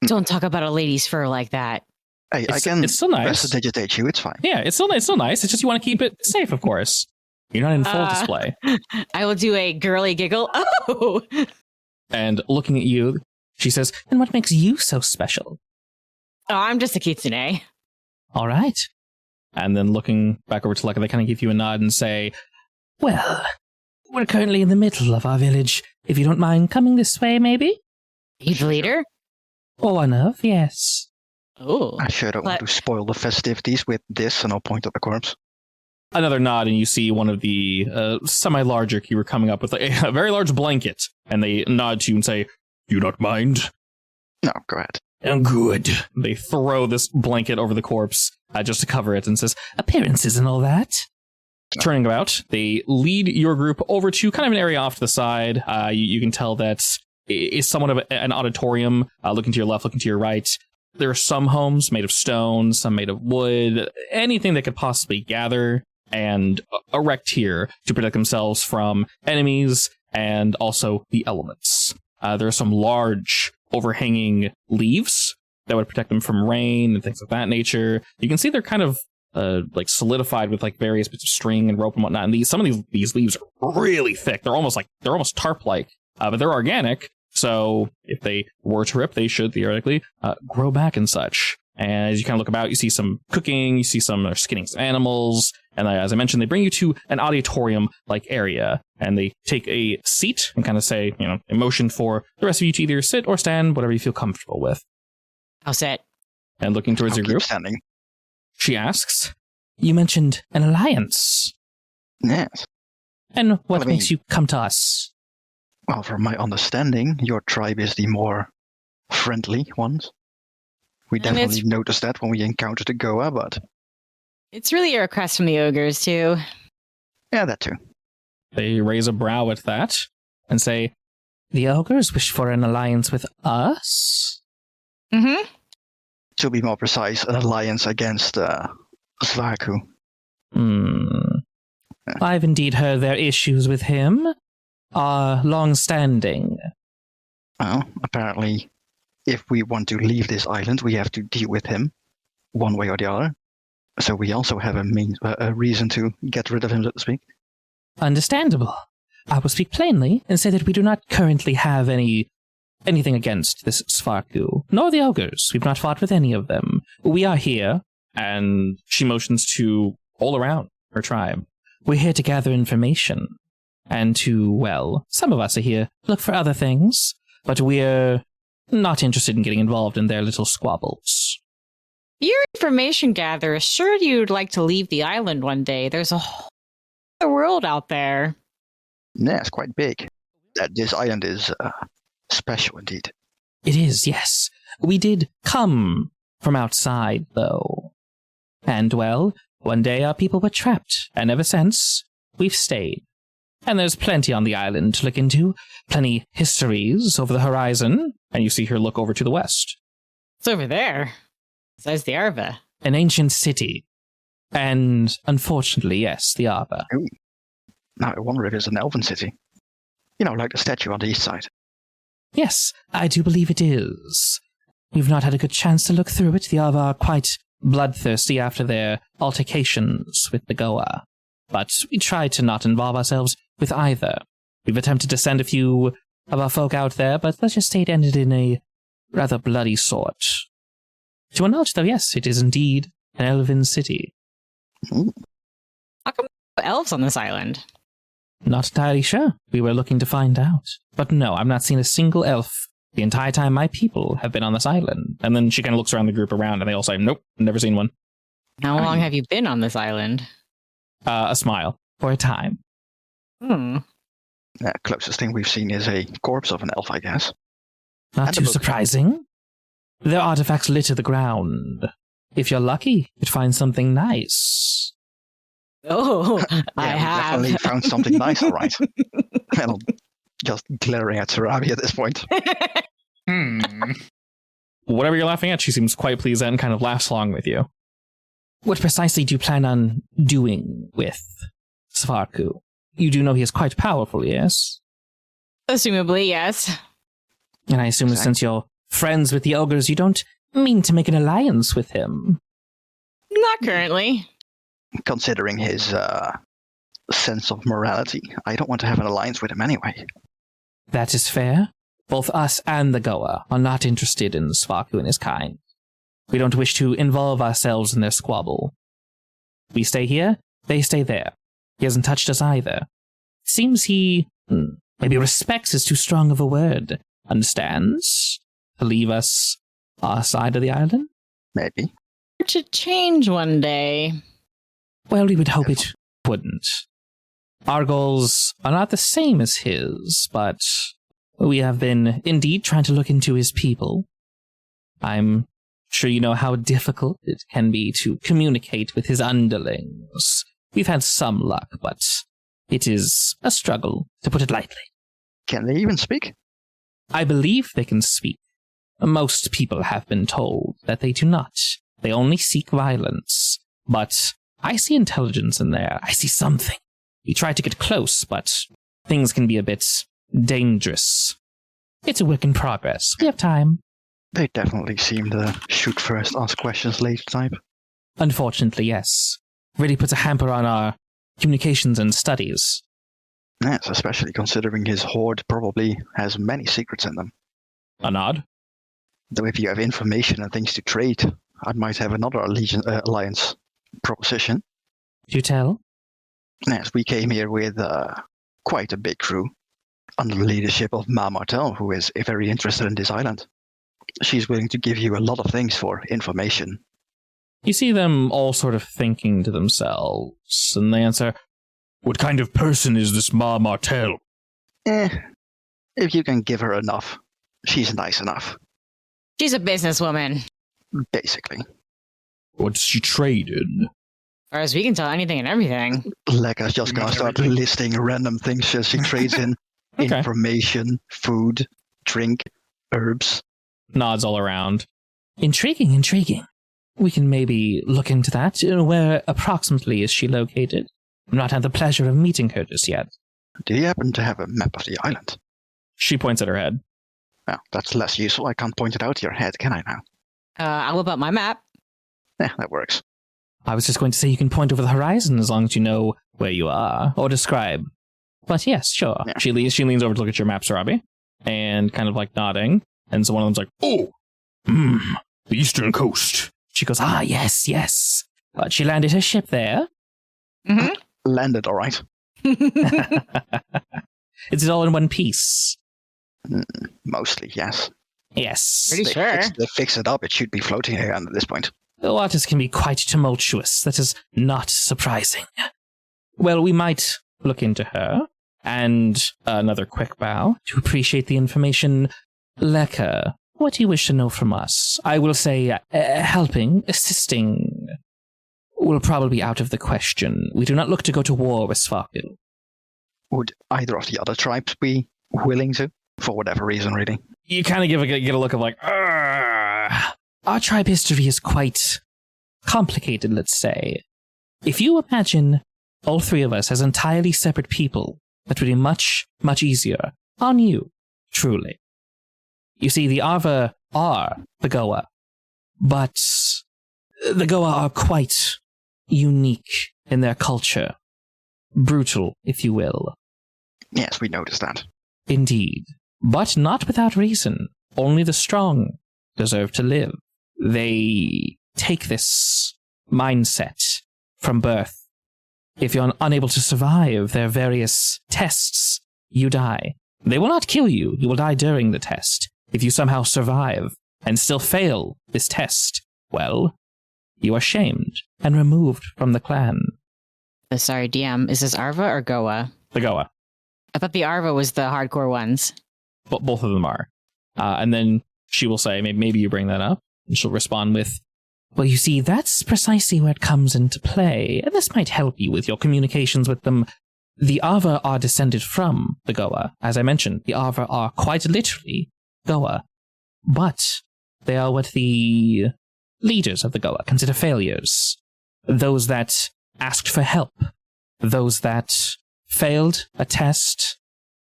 Don't talk about a lady's fur like that. Hey, I can it's still nice. prestidigitate you, it's fine. Yeah, it's still nice. It's just you want to keep it safe, of course. You're not in full display. I will do a girly giggle. Oh! And looking at you, she says, "And what makes you so special?" Oh, I'm just a kitsune. "All right." And then looking back over to Lekka, they kind of give you a nod and say, "Well, we're currently in the middle of our village. If you don't mind coming this way, maybe?" You the leader? Or one of, yes. Oh. I sure don't want to spoil the festivities with this, and I'll point at the corpse. Another nod, and you see one of the semi-larger Kira coming up with a very large blanket, and they nod to you and say, "You don't mind?" No, go ahead. "Oh, good." They throw this blanket over the corpse just to cover it and says, "Appearances and all that." No. Turning about, they lead your group over to kind of an area off to the side. You can tell that it's somewhat of an auditorium, looking to your left, looking to your right. There are some homes made of stone, some made of wood, anything they could possibly gather and erect here to protect themselves from enemies and also the elements. There are some large overhanging leaves that would protect them from rain and things of that nature. You can see they're kind of like solidified with like various bits of string and rope and whatnot. And some of these leaves are really thick. They're almost tarp-like, but they're organic. So if they were to rip, they should theoretically grow back and such. And as you kind of look about, you see some cooking, you see some skinning some animals. And as I mentioned, they bring you to an auditorium-like area. And they take a seat and kind of say, a motion for the rest of you to either sit or stand, whatever you feel comfortable with. I'll sit. And looking towards your group, Standing. she asks, "You mentioned an alliance. Yes. And what makes you come to us?" Well, from my understanding, your tribe is the more friendly ones. We And definitely noticed that when we encountered the Goa, but It's really a request from the ogres, too. yeah, that too. They raise a brow at that and say, "The ogres wish for an alliance with us?" Mm-hmm. To be more precise, an alliance against Svarku. I've indeed heard their issues with him are long-standing. Well, apparently, if we want to leave this island, we have to deal with him, one way or the other. So we also have a reason to get rid of him, so to speak. Understandable. I will speak plainly and say that we do not currently have anything against this Svarku, nor the ogres. We've not fought with any of them. We are here, and she motions to all around her tribe. We're here to gather information, and some of us are here to look for other things, but we're not interested in getting involved in their little squabbles. Your information gatherer, sure you'd like to leave the island one day. There's a whole other world out there. Yeah, it's quite big. This island is special indeed. It is, yes. We did come from outside, though. And, one day our people were trapped, and ever since, we've stayed. And there's plenty on the island to look into, plenty histories over the horizon, and you see her look over to the west. It's over there. Says the Arva. An ancient city. And, unfortunately, yes, the Arva. Ooh. Now I wonder if it's an elven city. Like the statue on the east side. Yes, I do believe it is. You've not had a good chance to look through it. The Arva are quite bloodthirsty after their altercations with the Goa. But we try to not involve ourselves with either. We've attempted to send a few of our folk out there, but let's just say it ended in a rather bloody sort. To our knowledge, though, yes, it is indeed an elven city. Ooh. How come there are elves on this island? Not entirely sure. We were looking to find out. But no, I've not seen a single elf the entire time my people have been on this island. And then she kind of looks around the group around, and they all say, "Nope, never seen one." How long have you been on this island? A smile. For a time. The closest thing we've seen is a corpse of an elf, I guess. Not And too a book. surprising. Their artifacts litter the ground. If you're lucky, you'd find something nice. Oh, Yeah, I we have. definitely found something nice, all right. And I'm just glaring at Sarabi at this point. Whatever you're laughing at, she seems quite pleased and kind of laughs along with you. What precisely do you plan on doing with Svarku? You do know he is quite powerful, yes? Assumably, yes. And I assume that since you're friends with the ogres, you don't mean to make an alliance with him. Not currently. Considering his sense of morality, I don't want to have an alliance with him anyway. That is fair. Both us and the Goa are not interested in Svarku and his kind. We don't wish to involve ourselves in their squabble. We stay here, they stay there. He hasn't touched us either. Seems he, maybe respects is too strong of a word, understands to leave us our side of the island? Maybe. To change one day. Well, we would hope it wouldn't. Our goals are not the same as his, but we have been indeed trying to look into his people. I'm sure you know how difficult it can be to communicate with his underlings. We've had some luck, but it is a struggle, to put it lightly. Can they even speak? I believe they can speak. Most people have been told that they do not. They only seek violence. But I see intelligence in there. I see something. We try to get close, but things can be a bit dangerous. It's a work in progress. We have time. They definitely seem the shoot first, ask questions later type. Unfortunately, yes. Really puts a hamper on our communications and studies. Yes, especially considering his hoard probably has many secrets in them. A nod? Though if you have information and things to trade, I might have another alliance proposition. Do tell? Yes, we came here with quite a big crew, under the leadership of Ma Martel, who is very interested in this island. She's willing to give you a lot of things for information. You see them all sort of thinking to themselves, and they answer, "What kind of person is this Ma Martel?" If you can give her enough, she's nice enough. She's a businesswoman. Basically. What does she trade in? As far as we can tell, anything and everything. Lekka's just gonna start listing random things she trades in. Okay. Information, food, drink, herbs. Nods all around. Intriguing. We can maybe look into that. Where approximately is she located? I've not had the pleasure of meeting her just yet. Do you happen to have a map of the island? She points at her head. Well, that's less useful. I can't point it out to your head, can I now? I'll whip out my map. Yeah, that works. I was just going to say you can point over the horizon as long as you know where you are, or describe. But yes, sure. Yeah. She leans over to look at your map, Sarabi, and kind of like nodding. And so one of them's like, "Oh, the eastern coast." She goes, "Ah, yes. But she landed her ship there." Mm-hmm. Landed, all right. Is it all in one piece? Mostly, yes. Yes. Pretty sure. They fix it up. It should be floating again at this point. The waters can be quite tumultuous. That is not surprising. Well, we might look into her. And another quick bow to appreciate the information. Lekka, what do you wish to know from us? I will say helping, assisting will probably be out of the question. We do not look to go to war with Svarku. Would either of the other tribes be willing to? For whatever reason, really. You kind of get a look of like, our tribe history is quite complicated, let's say. If you imagine all three of us as entirely separate people, that would be much, much easier on you, truly. You see, the Arva are the Goa, but the Goa are quite unique in their culture. Brutal, if you will. Yes, we noticed that. Indeed. But not without reason. Only the strong deserve to live. They take this mindset from birth. If you're unable to survive their various tests, you die. They will not kill you. You will die during the test. If you somehow survive and still fail this test, well, you are shamed and removed from the clan. Sorry, DM, is this Arva or Goa? The Goa. I thought the Arva was the hardcore ones. Both of them are. And then she will say, maybe you bring that up. And she'll respond with, well, you see, that's precisely where it comes into play. And this might help you with your communications with them. The Arva are descended from the Goa. As I mentioned, the Arva are quite literally Goa. But they are what the leaders of the Goa consider failures. Those that asked for help. Those that failed a test,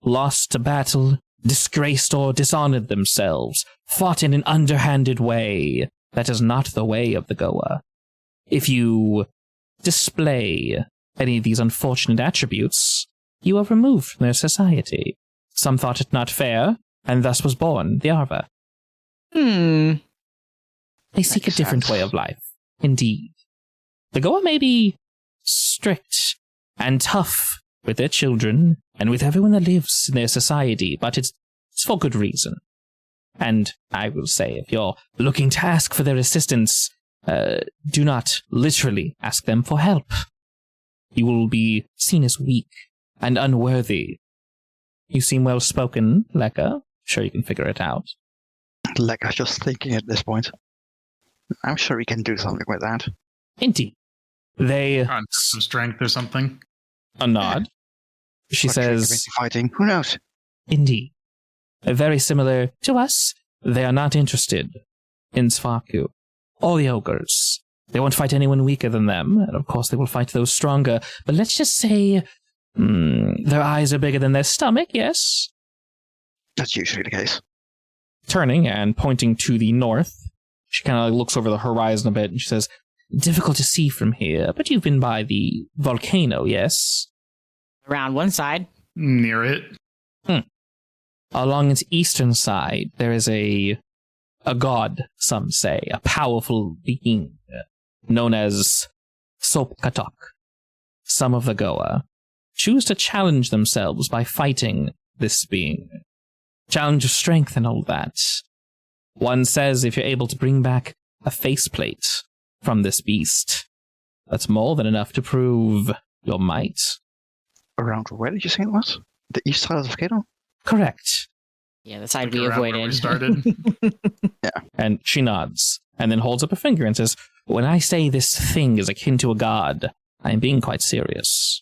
lost a battle, disgraced or dishonored themselves, fought in an underhanded way. That is not the way of the Goa. If you display any of these unfortunate attributes, you are removed from their society. Some thought it not fair, and thus was born the Arva. Hmm. They seek Makes a different sense. way of life, indeed. The Goa may be strict and tough with their children and with everyone that lives in their society, but it's for good reason. And I will say, if you're looking to ask for their assistance, do not literally ask them for help. You will be seen as weak and unworthy. You seem well-spoken, Lekka. Sure you can figure it out. Like I was just thinking at this point. I'm sure we can do something with that. Indeed. They... Some strength or something. A nod. She What trick says... may be fighting? Who knows? Indeed. Very similar to us, they are not interested in Svaku or the ogres. They won't fight anyone weaker than them, and of course they will fight those stronger. But let's just say their eyes are bigger than their stomach, yes? That's usually the case. Turning and pointing to the north, she kind of looks over the horizon a bit, and she says, difficult to see from here, but you've been by the volcano, yes? Around one side. Near it. Along its eastern side, there is a god, some say, a powerful being known as Sopkatok. Some of the Goa choose to challenge themselves by fighting this being. Challenge of strength and all that. One says if you're able to bring back a faceplate from this beast, that's more than enough to prove your might. Around where did you say it was? The east side of the volcano? Correct. Yeah, the side Like we around where we avoided. started. And she nods, and then holds up a finger and says, when I say this thing is akin to a god, I am being quite serious.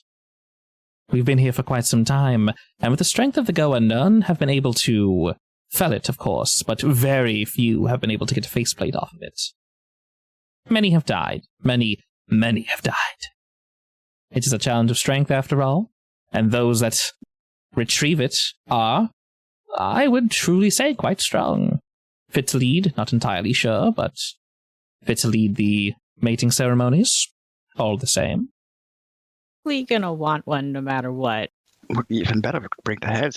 We've been here for quite some time, and with the strength of the Goa, none have been able to fell it, of course, but very few have been able to get a faceplate off of it. Many have died. Many have died. It is a challenge of strength, after all, and those that retrieve it are, I would truly say, quite strong. Fit to lead, not entirely sure, but fit to lead the mating ceremonies, all the same. We gonna want one no matter what. Would be even better if we could bring the head.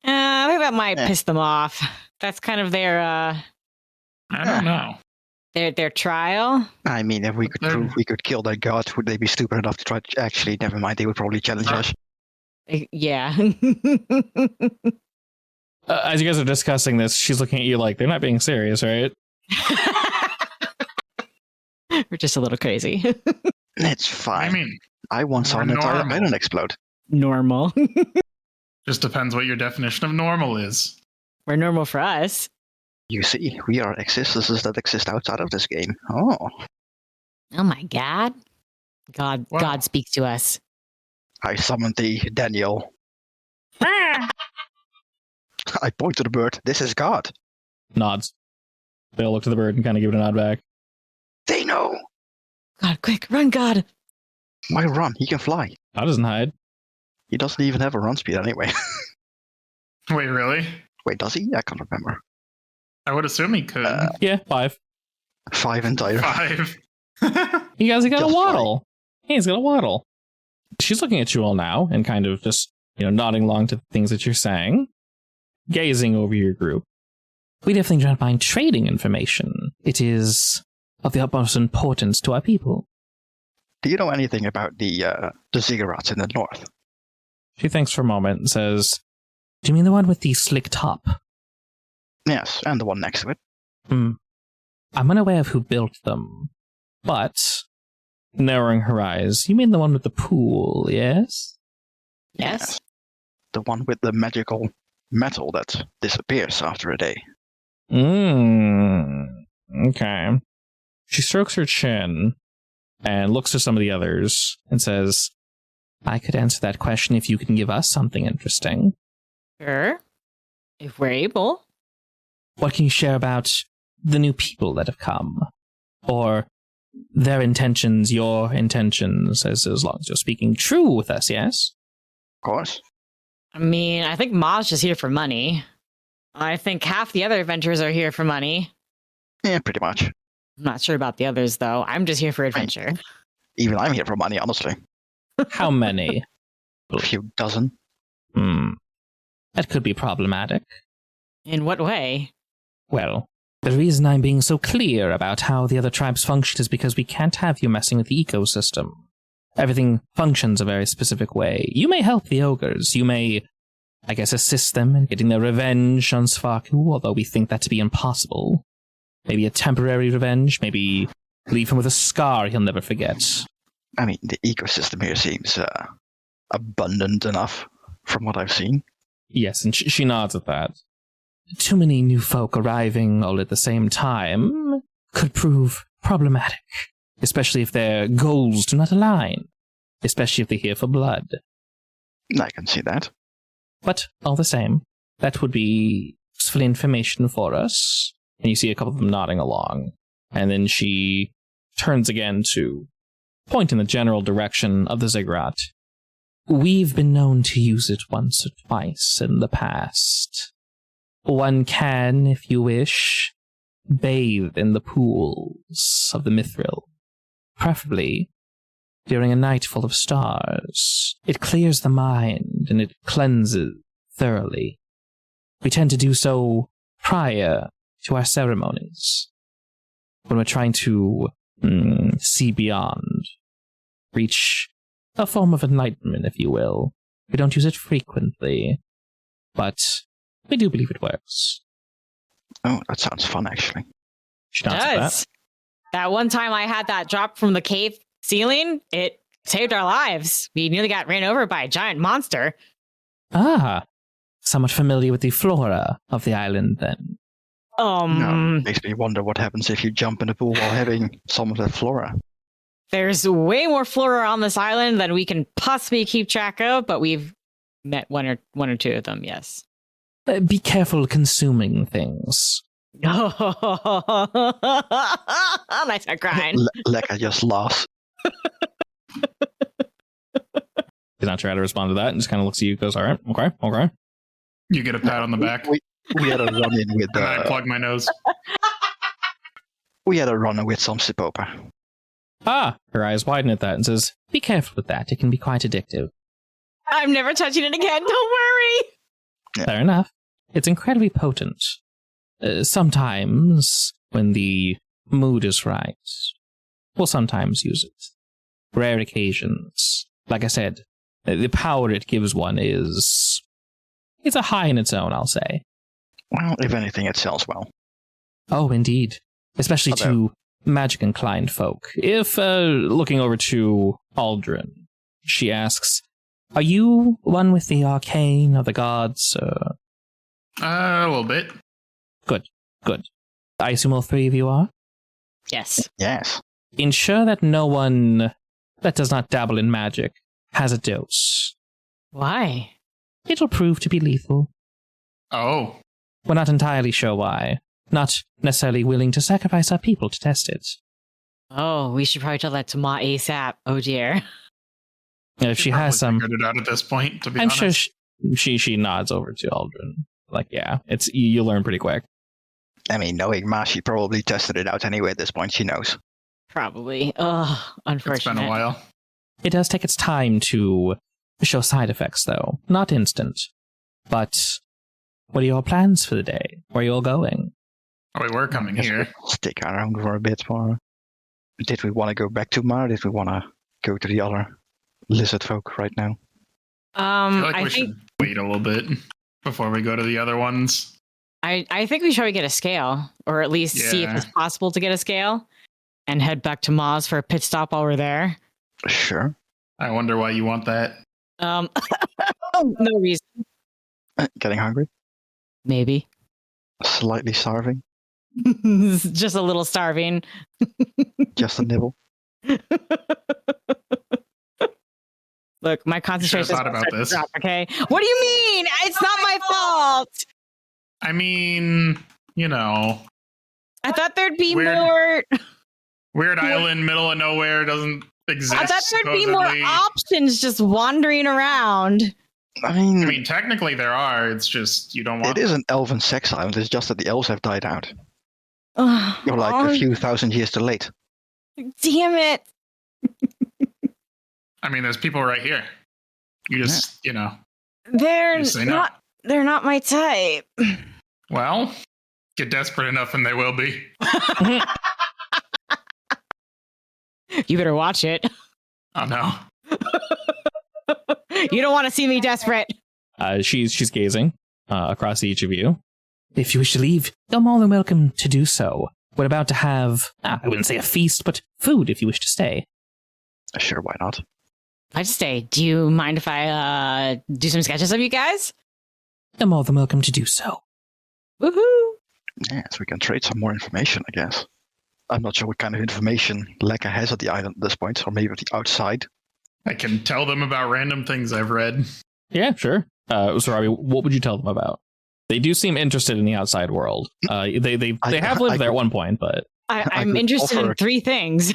I think that might Eh. piss them off. That's kind of their I don't know. their trial. I mean, if we could They're- prove we could kill that god, would they be stupid enough to try to... Actually, never mind, they would probably challenge us. Yeah. As you guys are discussing this, she's looking at you like, they're not being serious, right? We're just a little crazy. It's I fine. mean, I once saw we're an entire normal. island explode. Normal. just depends what your definition of normal is. We're normal for us. You see, we are existences that exist outside of this game. Oh, Oh my God. God Wow. God speaks to us. I summoned thee, Daniel. I point to the bird. This is God. Nods. They'll look to the bird and kind of give it a nod back. They know. God, quick, run, God. Why run? He can fly. God doesn't hide. He doesn't even have a run speed anyway. Wait, really? Wait, does he? I can't remember. I would assume he could. Yeah, 5. 5 entire. 5. He got a Just waddle. Yeah, he's got a waddle. She's looking at you all now and kind of just, nodding along to the things that you're saying, gazing over your group. We definitely don't mind trading information. It is of the utmost importance to our people. Do you know anything about the ziggurats in the north? She thinks for a moment and says, do you mean the one with the slick top? Yes, and the one next to it. I'm unaware of who built them, but, narrowing her eyes, you mean the one with the pool, yes? Yes. The one with the magical metal that disappears after a day. Okay. She strokes her chin and looks to some of the others and says, I could answer that question if you can give us something interesting. Sure. If we're able. What can you share about the new people that have come? Or their intentions, your intentions, as long as you're speaking true with us, yes? Of course. I mean, I think Ma's just here for money. I think half the other adventurers are here for money. Yeah, pretty much. I'm not sure about the others, though. I'm just here for adventure. Even I'm here for money, honestly. How many? A few dozen. That could be problematic. In what way? Well, the reason I'm being so clear about how the other tribes function is because we can't have you messing with the ecosystem. Everything functions a very specific way. You may help the ogres. You may, I guess, assist them in getting their revenge on Svarku, although we think that to be impossible. Maybe a temporary revenge. Maybe leave him with a scar he'll never forget. I mean, the ecosystem here seems abundant enough from what I've seen. Yes, and she nods at that. Too many new folk arriving all at the same time could prove problematic, especially if their goals do not align, especially if they're here for blood. I can see that. But all the same, that would be useful information for us. And you see a couple of them nodding along. And then she turns again to point in the general direction of the ziggurat. We've been known to use it once or twice in the past. One can, if you wish, bathe in the pools of the mithril, preferably during a night full of stars. It clears the mind and it cleanses thoroughly. We tend to do so prior to our ceremonies, when we're trying to see beyond, reach a form of enlightenment, if you will. We don't use it frequently, but we do believe it works. Oh, that sounds fun, actually. She nods at Does. That one time I had that drop from the cave ceiling, it saved our lives. We nearly got ran over by a giant monster. Ah, somewhat familiar with the flora of the island, then. No, makes me wonder what happens if you jump in the pool while having some of that flora. There's way more flora on this island than we can possibly keep track of, but we've met one or two of them, yes. Be careful consuming things. Nice start crying. Lekka just laughs. He's not sure how to respond to that and just kind of looks at you and goes, all right, okay. You get a pat on the back. We had a run-in with And I plug my nose. We had a run-in with some Sipopa. Ah, her eyes widen at that and says, be careful with that. It can be quite addictive. I'm never touching it again. Don't worry. Yeah. Fair enough. It's incredibly potent. Sometimes, when the mood is right, we'll sometimes use it. Rare occasions. Like I said, the power it gives one is... It's a high in its own, I'll say. Well, if anything, it sells well. Oh, indeed. Especially to magic-inclined folk. If, looking over to Aldrin, she asks, are you one with the arcane of the gods? A little bit. Good. I assume all three of you are? Yes. Yes. Ensure that no one that does not dabble in magic has a dose. Why? It'll prove to be lethal. Oh. We're not entirely sure why. Not necessarily willing to sacrifice our people to test it. Oh, we should probably tell that to Ma ASAP. Oh dear. If she has some... Figured it out at this point, to be I'm honest. sure she nods over to Aldrin. Like, yeah, it's you learn pretty quick. I mean, knowing Ma, she probably tested it out anyway at this point. She knows. Probably. Ugh, unfortunate. It's been a while. It does take its time to show side effects, though. Not instant. But what are your plans for the day? Where are you all going? Oh, we were coming here. Stick around for a bit more. Did we want to go back to Ma, or did we want to go to the other lizard folk right now? I feel like I we think should wait a little bit before we go to the other ones. I think we should probably get a scale, or at least see if Yeah. it's possible to get a scale, and head back to Ma's for a pit stop while we're there. Sure. I wonder why you want that. No reason. Getting hungry? Maybe. Slightly starving? Just a little starving. Just a nibble? Look, my concentration thought about this. drop, okay? What do you mean? It's not my fault. I mean, you know, I thought there'd be Weird. more. weird island, middle of nowhere, doesn't exist. I thought there'd be more supposedly. options just wandering around. I mean, I mean, technically there are. It's just you don't want. it is an elven sex island. It's just that the elves have died out. Ugh, You're like oh, a few thousand years too late. damn it. I mean, there's people right here. You just, you know, They're Just say no. not. They're not my type. Well, get desperate enough and they will be. You better watch it. Oh no. You don't want to see me desperate. She's gazing across each of you. If you wish to leave, you're more than welcome to do so. We're about to have, I wouldn't say a feast, but food if you wish to stay. Sure, why not? I just stay. Do you mind if I do some sketches of you guys? You're more than welcome to do so. Woohoo! Yes, we can trade some more information, I guess. I'm not sure what kind of information Lekka has at the island at this point, or maybe at the outside. I can tell them about random things I've read. Yeah, sure. So, Robbie, what would you tell them about? They do seem interested in the outside world. They have lived there at one point, but I'm interested in 3 things: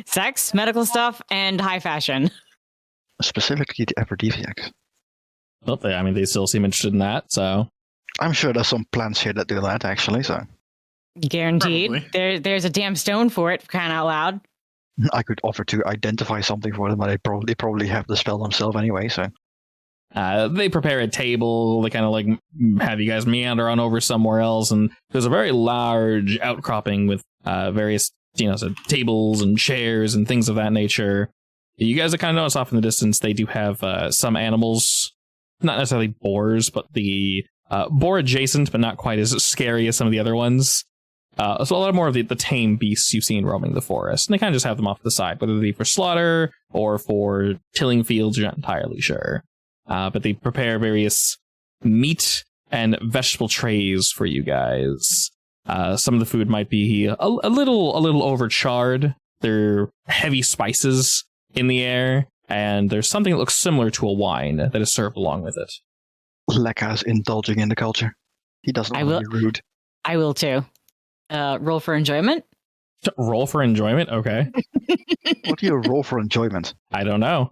sex, medical stuff, and high fashion. Specifically the aphrodisiacs. well, they still seem interested in that. So I'm sure there's some plants here that do that, actually, so Guaranteed. Probably. There's a damn stone for it, for crying out loud. I could offer to identify something for them, but they probably have the spell themselves anyway, so... they prepare a table. They kind of like have you guys meander on over somewhere else, and there's a very large outcropping with various so tables and chairs and things of that nature. You guys kind of notice off in the distance they do have some animals, not necessarily boars, but the boar adjacent, but not quite as scary as some of the other ones. So a lot more of the tame beasts you've seen roaming the forest, and they kind of just have them off to the side, whether they be for slaughter or for tilling fields. You're not entirely sure. But they prepare various meat and vegetable trays for you guys. Some of the food might be a little overcharred. There are heavy spices in the air, and there's something that looks similar to a wine that is served along with it. Lekka's indulging in the culture. He doesn't want to be rude. I will too. Roll for enjoyment. Roll for enjoyment? Okay. What do you roll for enjoyment? I don't know.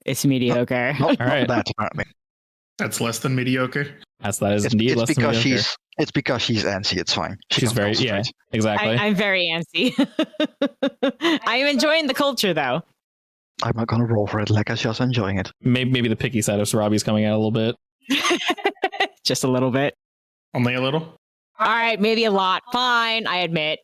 It's mediocre. Not All right. that, apparently. That's less than mediocre. That is indeed less than mediocre. It's because she's antsy, it's fine. She's very, yeah, exactly. I'm very antsy. I am enjoying the culture, though. I'm not going to roll for it. Lekka's just enjoying it. Maybe the picky side of Sarabi's coming out a little bit. Just a little bit. Only a little? All right, maybe a lot. Fine, I admit.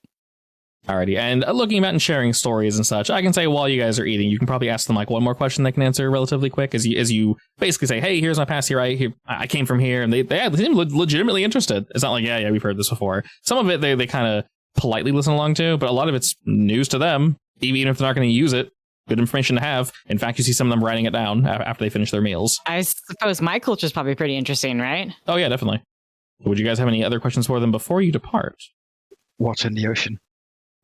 Alrighty, and looking about and sharing stories and such, I can say while you guys are eating, you can probably ask them like one more question they can answer relatively quick as you basically say, hey, here's my past here. I came from here, and they seem legitimately interested. It's not like, yeah, we've heard this before. Some of it they kind of politely listen along to, but a lot of it's news to them, even if they're not going to use it. Good information to have. In fact, you see some of them writing it down after they finish their meals. I suppose my culture is probably pretty interesting, right? Oh, yeah, definitely. Would you guys have any other questions for them before you depart? What's in the ocean?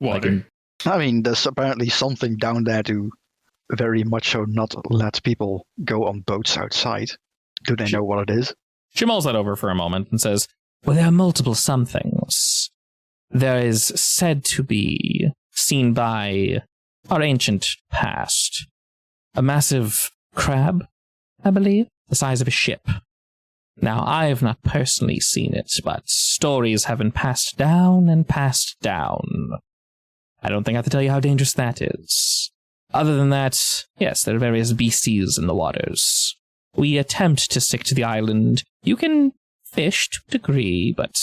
Water. I mean, there's apparently something down there to very much so not let people go on boats outside. Do they know what it is? She mulls that over for a moment and says, well, there are multiple somethings. There is said to be, seen by our ancient past, a massive crab, I believe, the size of a ship. Now, I have not personally seen it, but stories have been passed down and passed down. I don't think I have to tell you how dangerous that is. Other than that, yes, there are various beasties in the waters. We attempt to stick to the island. You can fish to a degree, but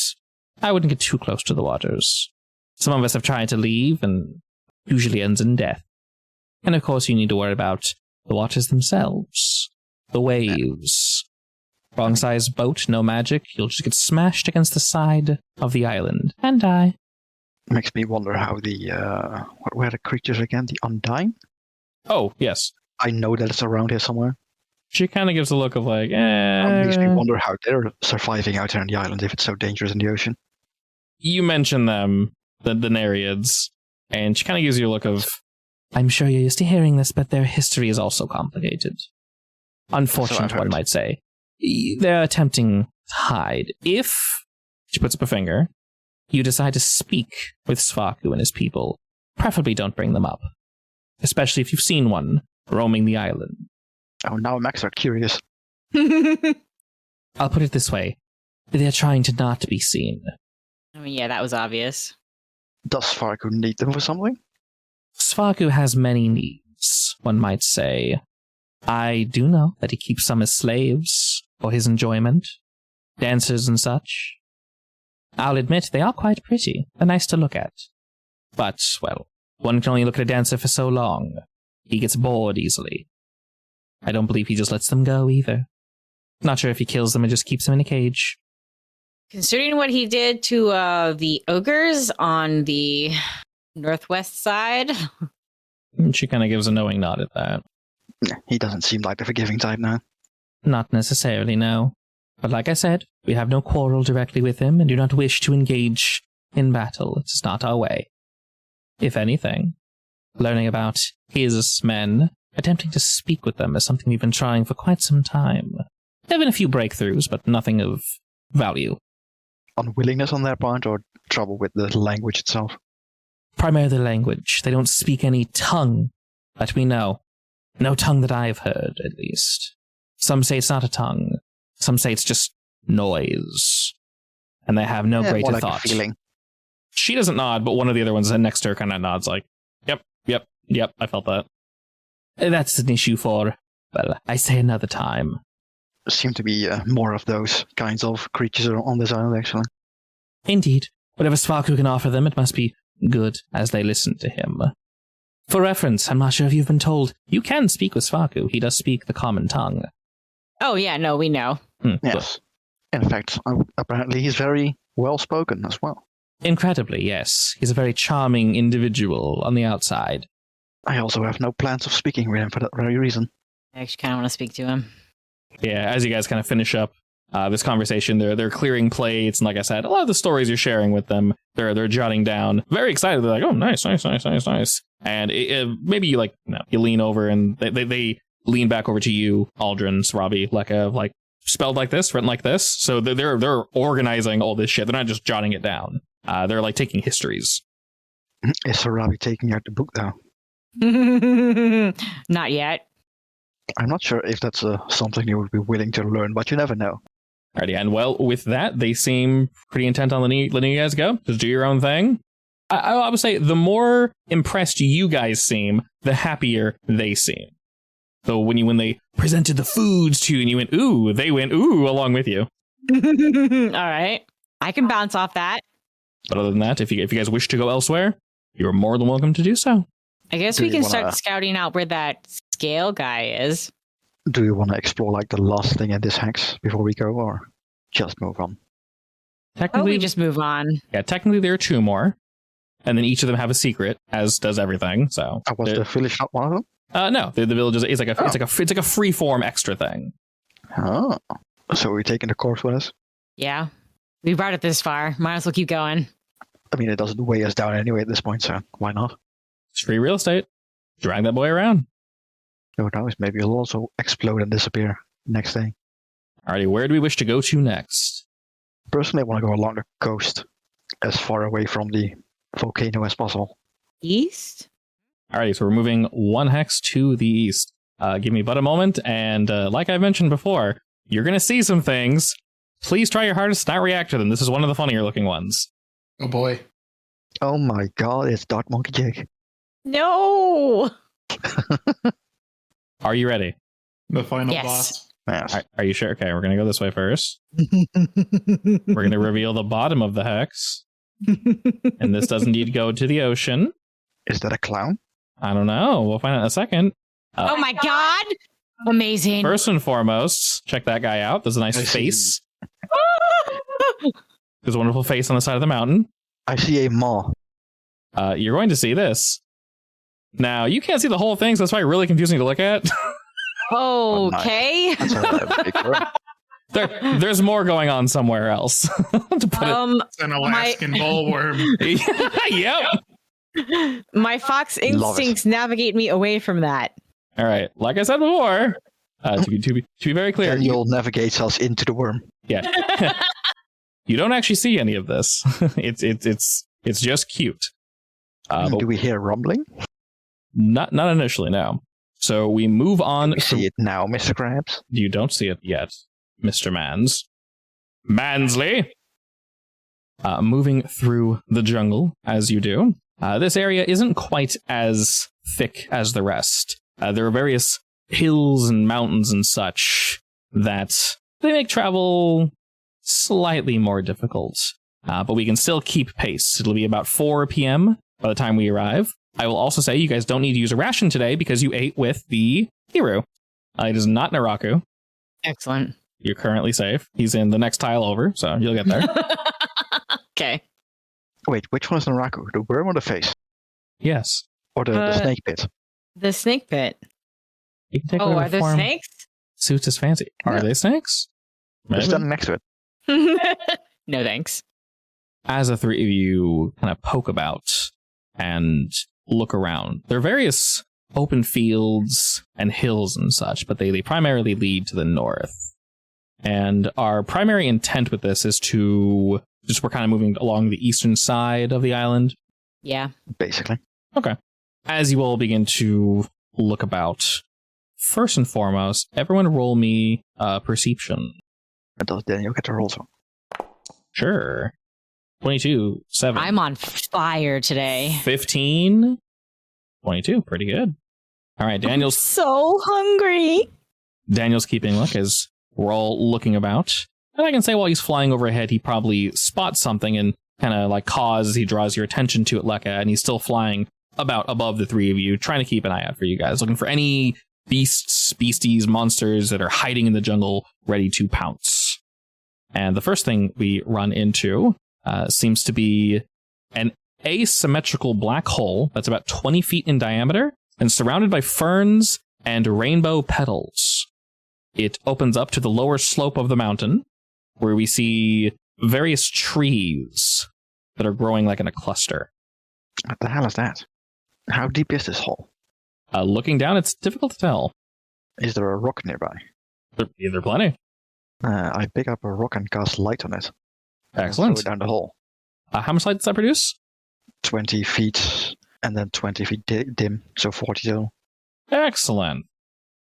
I wouldn't get too close to the waters. Some of us have tried to leave, and usually ends in death. And of course, you need to worry about the waters themselves. The waves. Wrong size boat, no magic. You'll just get smashed against the side of the island and die. Makes me wonder how what were the creatures again? The Undying? Oh, yes. I know that it's around here somewhere. She kind of gives a look of like, Makes me wonder how they're surviving out here on the island if it's so dangerous in the ocean. You mention them, the Nereids, and she kind of gives you a look of, I'm sure you're used to hearing this, but their history is also complicated. Unfortunate, one might say. They're attempting to hide. If, she puts up a finger, you decide to speak with Svaku and his people, preferably don't bring them up. Especially if you've seen one roaming the island. Oh, now I'm extra curious. I'll put it this way. They're trying to not be seen. I mean, yeah, that was obvious. Does Svaku need them for something? Svaku has many needs, one might say. I do know that he keeps some as slaves for his enjoyment. dancers and such. I'll admit they are quite pretty and nice to look at. But, well, one can only look at a dancer for so long. He gets bored easily. I don't believe he just lets them go either. Not sure if he kills them and just keeps them in a cage. Considering what he did to the ogres on the northwest side. And she kind of gives a knowing nod at that. Yeah, he doesn't seem like the forgiving type now. Not necessarily, no. But like I said, we have no quarrel directly with him and do not wish to engage in battle. It is not our way. If anything, learning about his men, attempting to speak with them is something we've been trying for quite some time. There have been a few breakthroughs, but nothing of value. Unwillingness on their part, or trouble with the language itself? Primarily the language. They don't speak any tongue that we know. No tongue that I've heard, at least. Some say it's not a tongue. Some say it's just noise. And they have no greater more like thought. A feeling. She doesn't nod, but one of the other ones next to her kind of nods like, yep, I felt that. That's an issue for, well, I say another time. Seem to be more of those kinds of creatures on this island, actually. Indeed. Whatever Svarku can offer them, it must be good as they listen to him. For reference, I'm not sure if you've been told, you can speak with Svarku. He does speak the common tongue. Oh, yeah, no, we know. Yes. In fact, apparently he's very well-spoken as well. Incredibly, yes. He's a very charming individual on the outside. I also have no plans of speaking with him for that very reason. I actually kind of want to speak to him. Yeah, as you guys kind of finish up this conversation, they're clearing plates, and like I said, a lot of the stories you're sharing with them, they're jotting down. Very excited. They're like, oh, nice. And maybe you you lean over, and they lean back over to you, Aldrin, Sarabi, Lekka, like spelled like this, written like this. So they're organizing all this shit. They're not just jotting it down. They're like taking histories. Is Sarabi taking out the book though? Not yet. I'm not sure if that's something you would be willing to learn, but you never know. Alrighty, and well, with that, they seem pretty intent on letting you guys go. Just do your own thing. I would say the more impressed you guys seem, the happier they seem. So when they presented the foods to you and you went, ooh, they went, ooh, along with you. All right. I can bounce off that. But other than that, if you guys wish to go elsewhere, you're more than welcome to do so. I guess we can start scouting out where that scale guy is. Do you want to explore like the last thing in this hex before we go, or just move on? Technically, we just move on. Yeah, technically there are two more, and then each of them have a secret, as does everything. So was the village not one of them? No, the village is like it's like a free form extra thing. Oh, so we're taking the course with us? Yeah, we brought it this far. Might as well keep going. I mean, it doesn't weigh us down anyway at this point, so why not? It's free real estate. Drag that boy around. Who knows? Maybe it'll also explode and disappear next day. Alrighty, where do we wish to go to next? Personally, I want to go along the coast, as far away from the volcano as possible. East? Alrighty, so we're moving one hex to the east. Give me but a moment, and like I mentioned before, you're going to see some things. Please try your hardest to not react to them. This is one of the funnier looking ones. Oh boy. Oh my god, it's Dark Monkey Jake. No! Are you ready? The final Yes. boss. Yes. Are you sure? Okay, we're going to go this way first. We're going to reveal the bottom of the hex. And this does indeed go to the ocean. Is that a clown? I don't know. We'll find out in a second. Oh my god! Amazing. First and foremost, check that guy out. There's a nice face. There's a wonderful face on the side of the mountain. I see a maw. You're going to see this. Now, you can't see the whole thing, so that's probably really confusing to look at. Okay. That's a big word. There's more going on somewhere else. To put It's an Alaskan bullworm. Yep. My fox instincts navigate me away from that. All right. Like I said before, to be very clear, Daniel navigates us into the worm. yeah, you don't actually see any of this. It's just cute. But Do we hear rumbling? not initially, no. So we move on. We see it now, Mr. Krabs. You don't see it yet, Mr. Mansley. Moving through the jungle, as you do. This area isn't quite as thick as the rest. There are various hills and mountains and such that they make travel slightly more difficult. But we can still keep pace. It'll be about 4 p.m. by the time we arrive. I will also say you guys don't need to use a ration today because you ate with the Hiru. It is not Naraku. Excellent. You're currently safe. He's in the next tile over, so you'll get there. Okay. Wait, which one is Naraku? The worm or the face? Yes. Or the snake pit? The snake pit. You can take Oh, whatever are there form snakes? suits his fancy. Are they snakes? They're Maybe. standing next to it. No thanks. As the three of you kind of poke about and look around, there are various open fields and hills and such, but they primarily lead to the north. And our primary intent with this is to we're kind of moving along the eastern side of the island. Yeah. Basically. Okay. As you all begin to look about, first and foremost, everyone roll me perception. And does Daniel get a roll to? Sure. 22, 7. I'm on fire today. 15, 22. Pretty good. All right, Daniel's So hungry. keeping look as we're all looking about. And I can say while he's flying overhead, he probably spots something and kind of like he draws your attention to it, Lekka, and he's still flying about above the three of you, trying to keep an eye out for you guys, looking for any beasties, monsters that are hiding in the jungle, ready to pounce. And the first thing we run into seems to be an asymmetrical black hole that's about 20 feet in diameter and surrounded by ferns and rainbow petals. It opens up to the lower slope of the mountain, where we see various trees that are growing like in a cluster. What the hell is that? How deep is this hole? Looking down, it's difficult to tell. Is there a rock nearby? There are plenty. I pick up a rock and cast light on it. Excellent. Throw it down the hole. How much light does that produce? 20 feet and then 20 feet dim, so 40 total. Excellent.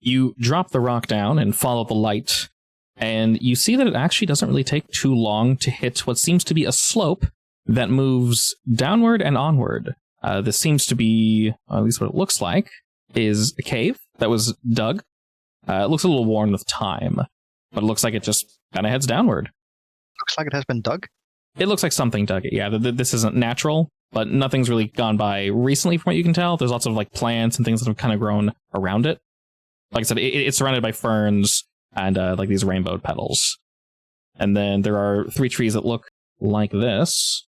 You drop the rock down and follow the light, and you see that it actually doesn't really take too long to hit what seems to be a slope that moves downward and onward. This seems to be, at least what it looks like, is a cave that was dug. It looks a little worn with time, but it looks like it just kind of heads downward. Looks like it has been dug. It looks like something dug it. Yeah, this isn't natural, but nothing's really gone by recently from what you can tell. There's lots of like plants and things that have kind of grown around it. Like I said, it's surrounded by ferns and like these rainbow petals. And then there are 3 trees that look like this,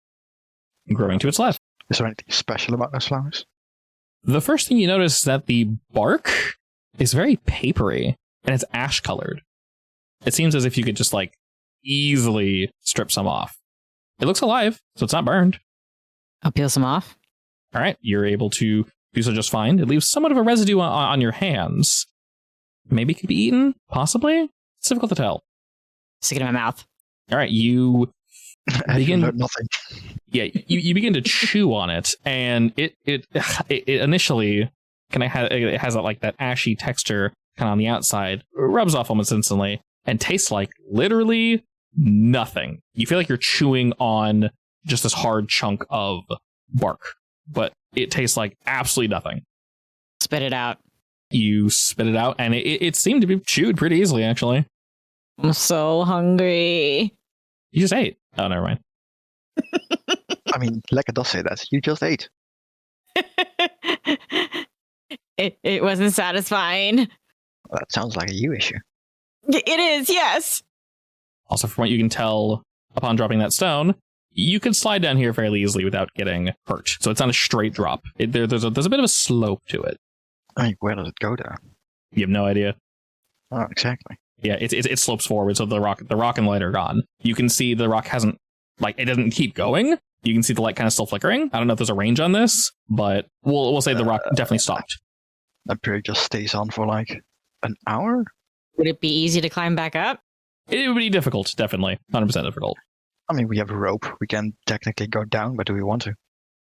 growing to its left. Is there anything special about those flowers? The first thing you notice is that the bark is very papery and it's ash colored. It seems as if you could just like easily strip some off. It looks alive, so it's not burned. I'll peel some off. All right, you're able to do so just fine. It leaves somewhat of a residue on your hands. Maybe it could be eaten, possibly. It's difficult to tell. Stick it in my mouth. All right, you begin. Nothing. Yeah, you begin to chew on it, and it initially it has that ashy texture kind of on the outside, rubs off almost instantly, and tastes like literally nothing. You feel like you're chewing on just this hard chunk of bark, but it tastes like absolutely nothing. Spit it out. You spit it out, and it seemed to be chewed pretty easily, actually. I'm so hungry. You just ate. Oh, never mind. I mean, Lekka does say that. You just ate. It wasn't satisfying. That sounds like a you issue. It is, yes. Also, from what you can tell, upon dropping that stone, you could slide down here fairly easily without getting hurt. So it's not a straight drop. There's a bit of a slope to it. I mean, where does it go there? You have no idea. Oh, exactly. Yeah, it slopes forward, so the rock and light are gone. You can see the rock hasn't, like, it doesn't keep going. You can see the light kind of still flickering. I don't know if there's a range on this, but we'll say the rock definitely stopped. That period just stays on for like an hour? Would it be easy to climb back up? It would be difficult, definitely. 100% difficult. I mean, we have a rope. We can technically go down, but do we want to?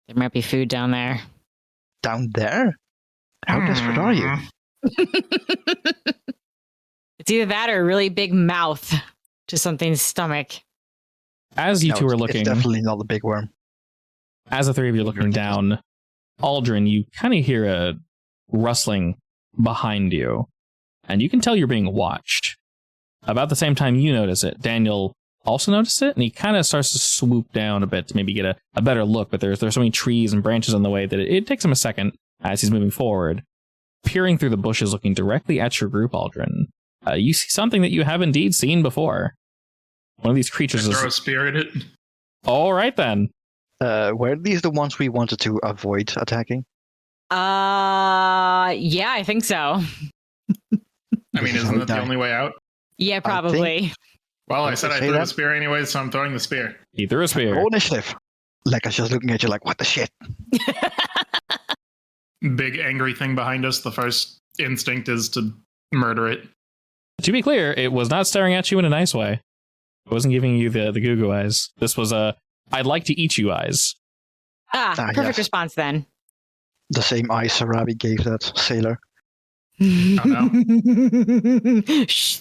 There might be food down there. Down there? How desperate are you? It's either that or a really big mouth to something's stomach. As you two are looking, it's definitely not a big worm. As the three of you are looking down, Aldrin, you kind of hear a rustling behind you, and you can tell you're being watched. About the same time you notice it, Daniel also notice it, and he kind of starts to swoop down a bit to maybe get a better look, but there's so many trees and branches in the way that it takes him a second as he's moving forward. Peering through the bushes, looking directly at your group, Aldrin, you see something that you have indeed seen before. One of these creatures Throw a spear at it. All right, then. Were these the ones we wanted to avoid attacking? Yeah, I think so. I mean, isn't that the only way out? Yeah, probably. Well, I said I threw the spear anyway, so I'm throwing the spear. He threw a spear. Roll initiative. Lekka's just looking at you like, what the shit? Big angry thing behind us. The first instinct is to murder it. To be clear, it was not staring at you in a nice way. It wasn't giving you the goo-goo eyes. This was I'd like to eat you eyes. Perfect yes. response then. The same eye Sarabi gave that sailor. Oh, no. Shh.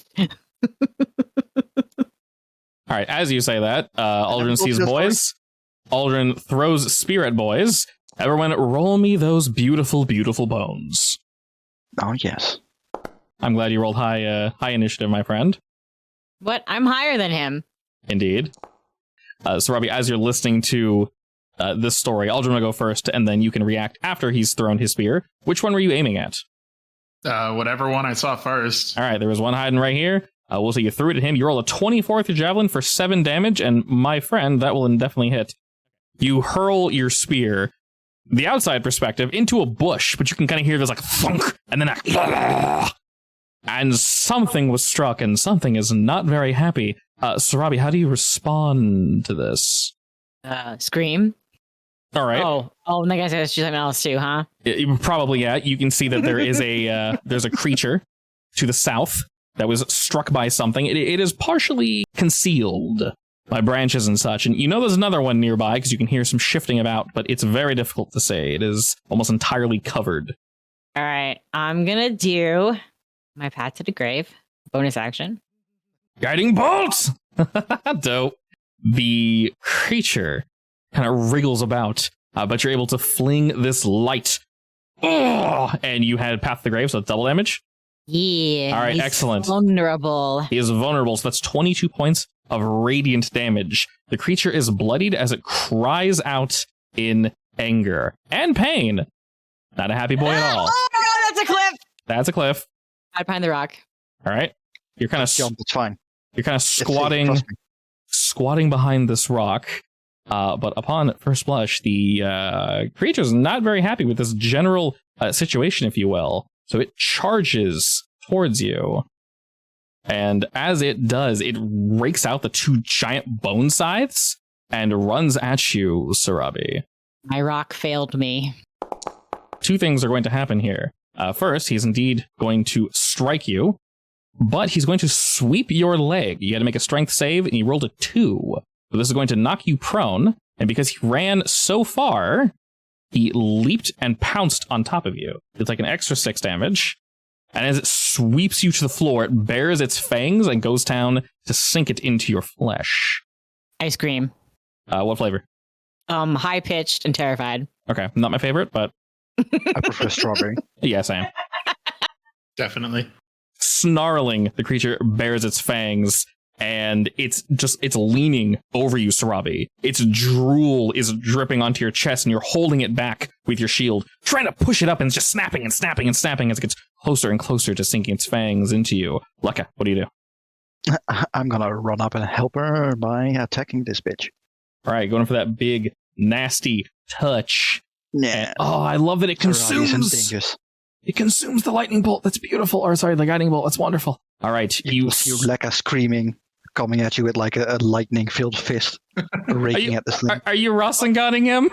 All right, as you say that, Aldrin sees boys. Aldrin throws spear at boys. Everyone, roll me those beautiful, beautiful bones. Oh, yes. I'm glad you rolled high initiative, my friend. What? I'm higher than him. Indeed. So, Robbie, as you're listening to this story, Aldrin will go first, and then you can react after he's thrown his spear. Which one were you aiming at? Whatever one I saw first. All right, there was one hiding right here. We'll say you threw it at him. You roll a 24 with your javelin for 7 damage, and my friend, that will definitely hit. You hurl your spear, the outside perspective, into a bush, but you can kind of hear this like thunk, and then and something was struck, and something is not very happy. Sarabi, how do you respond to this? Scream. All right. Oh, and I guess I should do something else too, huh? Probably, yeah. You can see that there is there's a creature to the south that was struck by something. It is partially concealed by branches and such, and you know there's another one nearby because you can hear some shifting about, but it's very difficult to say. It is almost entirely covered. All right, I'm gonna do my path to the grave. Bonus action. Guiding bolt! Dope. The creature kind of wriggles about, but you're able to fling this light. Oh! And you had Path to the Grave, so it's double damage. Yeah. All right, he's excellent. Vulnerable. He is vulnerable, so that's 22 points of radiant damage. The creature is bloodied as it cries out in anger and pain. Not a happy boy at all. Oh my god, that's a cliff! That's a cliff. Hide behind the rock. All right. You're kind of Jump, it's fine. You're kind of It's safe, squatting. trust me. Squatting behind this rock, but upon first blush, the creature's not very happy with this general situation, if you will. So it charges towards you, and as it does, it rakes out the 2 giant bone scythes and runs at you, Sarabi. My rock failed me. 2 things are going to happen here. First, he's indeed going to strike you, but he's going to sweep your leg. You had to make a strength save, and he rolled a 2. So this is going to knock you prone, and because he ran so far, he leaped and pounced on top of you. It's like an extra 6 damage, and as it sweeps you to the floor, it bares its fangs and goes down to sink it into your flesh. Ice cream. What flavor? High-pitched and terrified. Okay, not my favorite, but... I prefer strawberry. Yeah, same. Definitely. Snarling, the creature bares its fangs, and it's leaning over you, Sarabi. Its drool is dripping onto your chest, and you're holding it back with your shield, trying to push it up, and it's just snapping and snapping and snapping as it gets closer and closer to sinking its fangs into you. Lekka, what do you do? I'm gonna run up and help her by attacking this bitch. All right, going for that big, nasty touch. Yeah. And, oh, I love that it consumes. It consumes the lightning bolt. That's beautiful. Or sorry, the guiding bolt. That's wonderful. All right, You see Lekka screaming, coming at you with like a lightning-filled fist, raking at this thing. Are you Rasenganing him?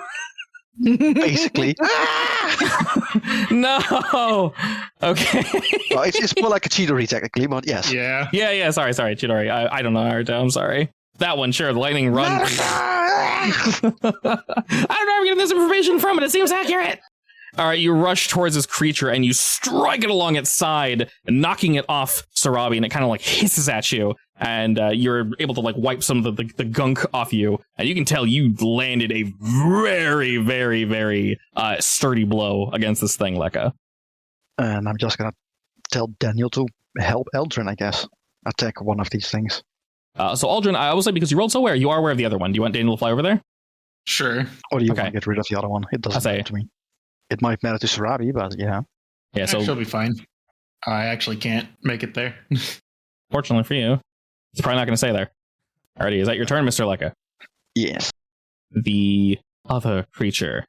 Basically. No. Okay. Well, it's more like a Chidori technically, but yes. Yeah. Yeah. Sorry, Chidori. I don't know Naruto. I'm sorry. That one, sure. The lightning run. I don't know where I'm getting this information from, but it seems accurate. All right, you rush towards this creature and you strike it along its side, knocking it off Sarabi, and it kind of like hisses at you, and you're able to like wipe some of the gunk off you, and you can tell you landed a very, very, very sturdy blow against this thing, Lekka. And I'm just gonna tell Daniel to help Eldrin, I guess. Attack one of these things. So Aldrin, I will say, because you rolled so well, you are aware of the other one. Do you want Daniel to fly over there? Sure. Or do you Okay. want to get rid of the other one? It doesn't matter to me. It might matter to Sarabi, but yeah. Yeah, so she'll be fine. I actually can't make it there. fortunately for you, it's probably not going to stay there. Alrighty, is that your turn, Mr. Leica? Yes. The other creature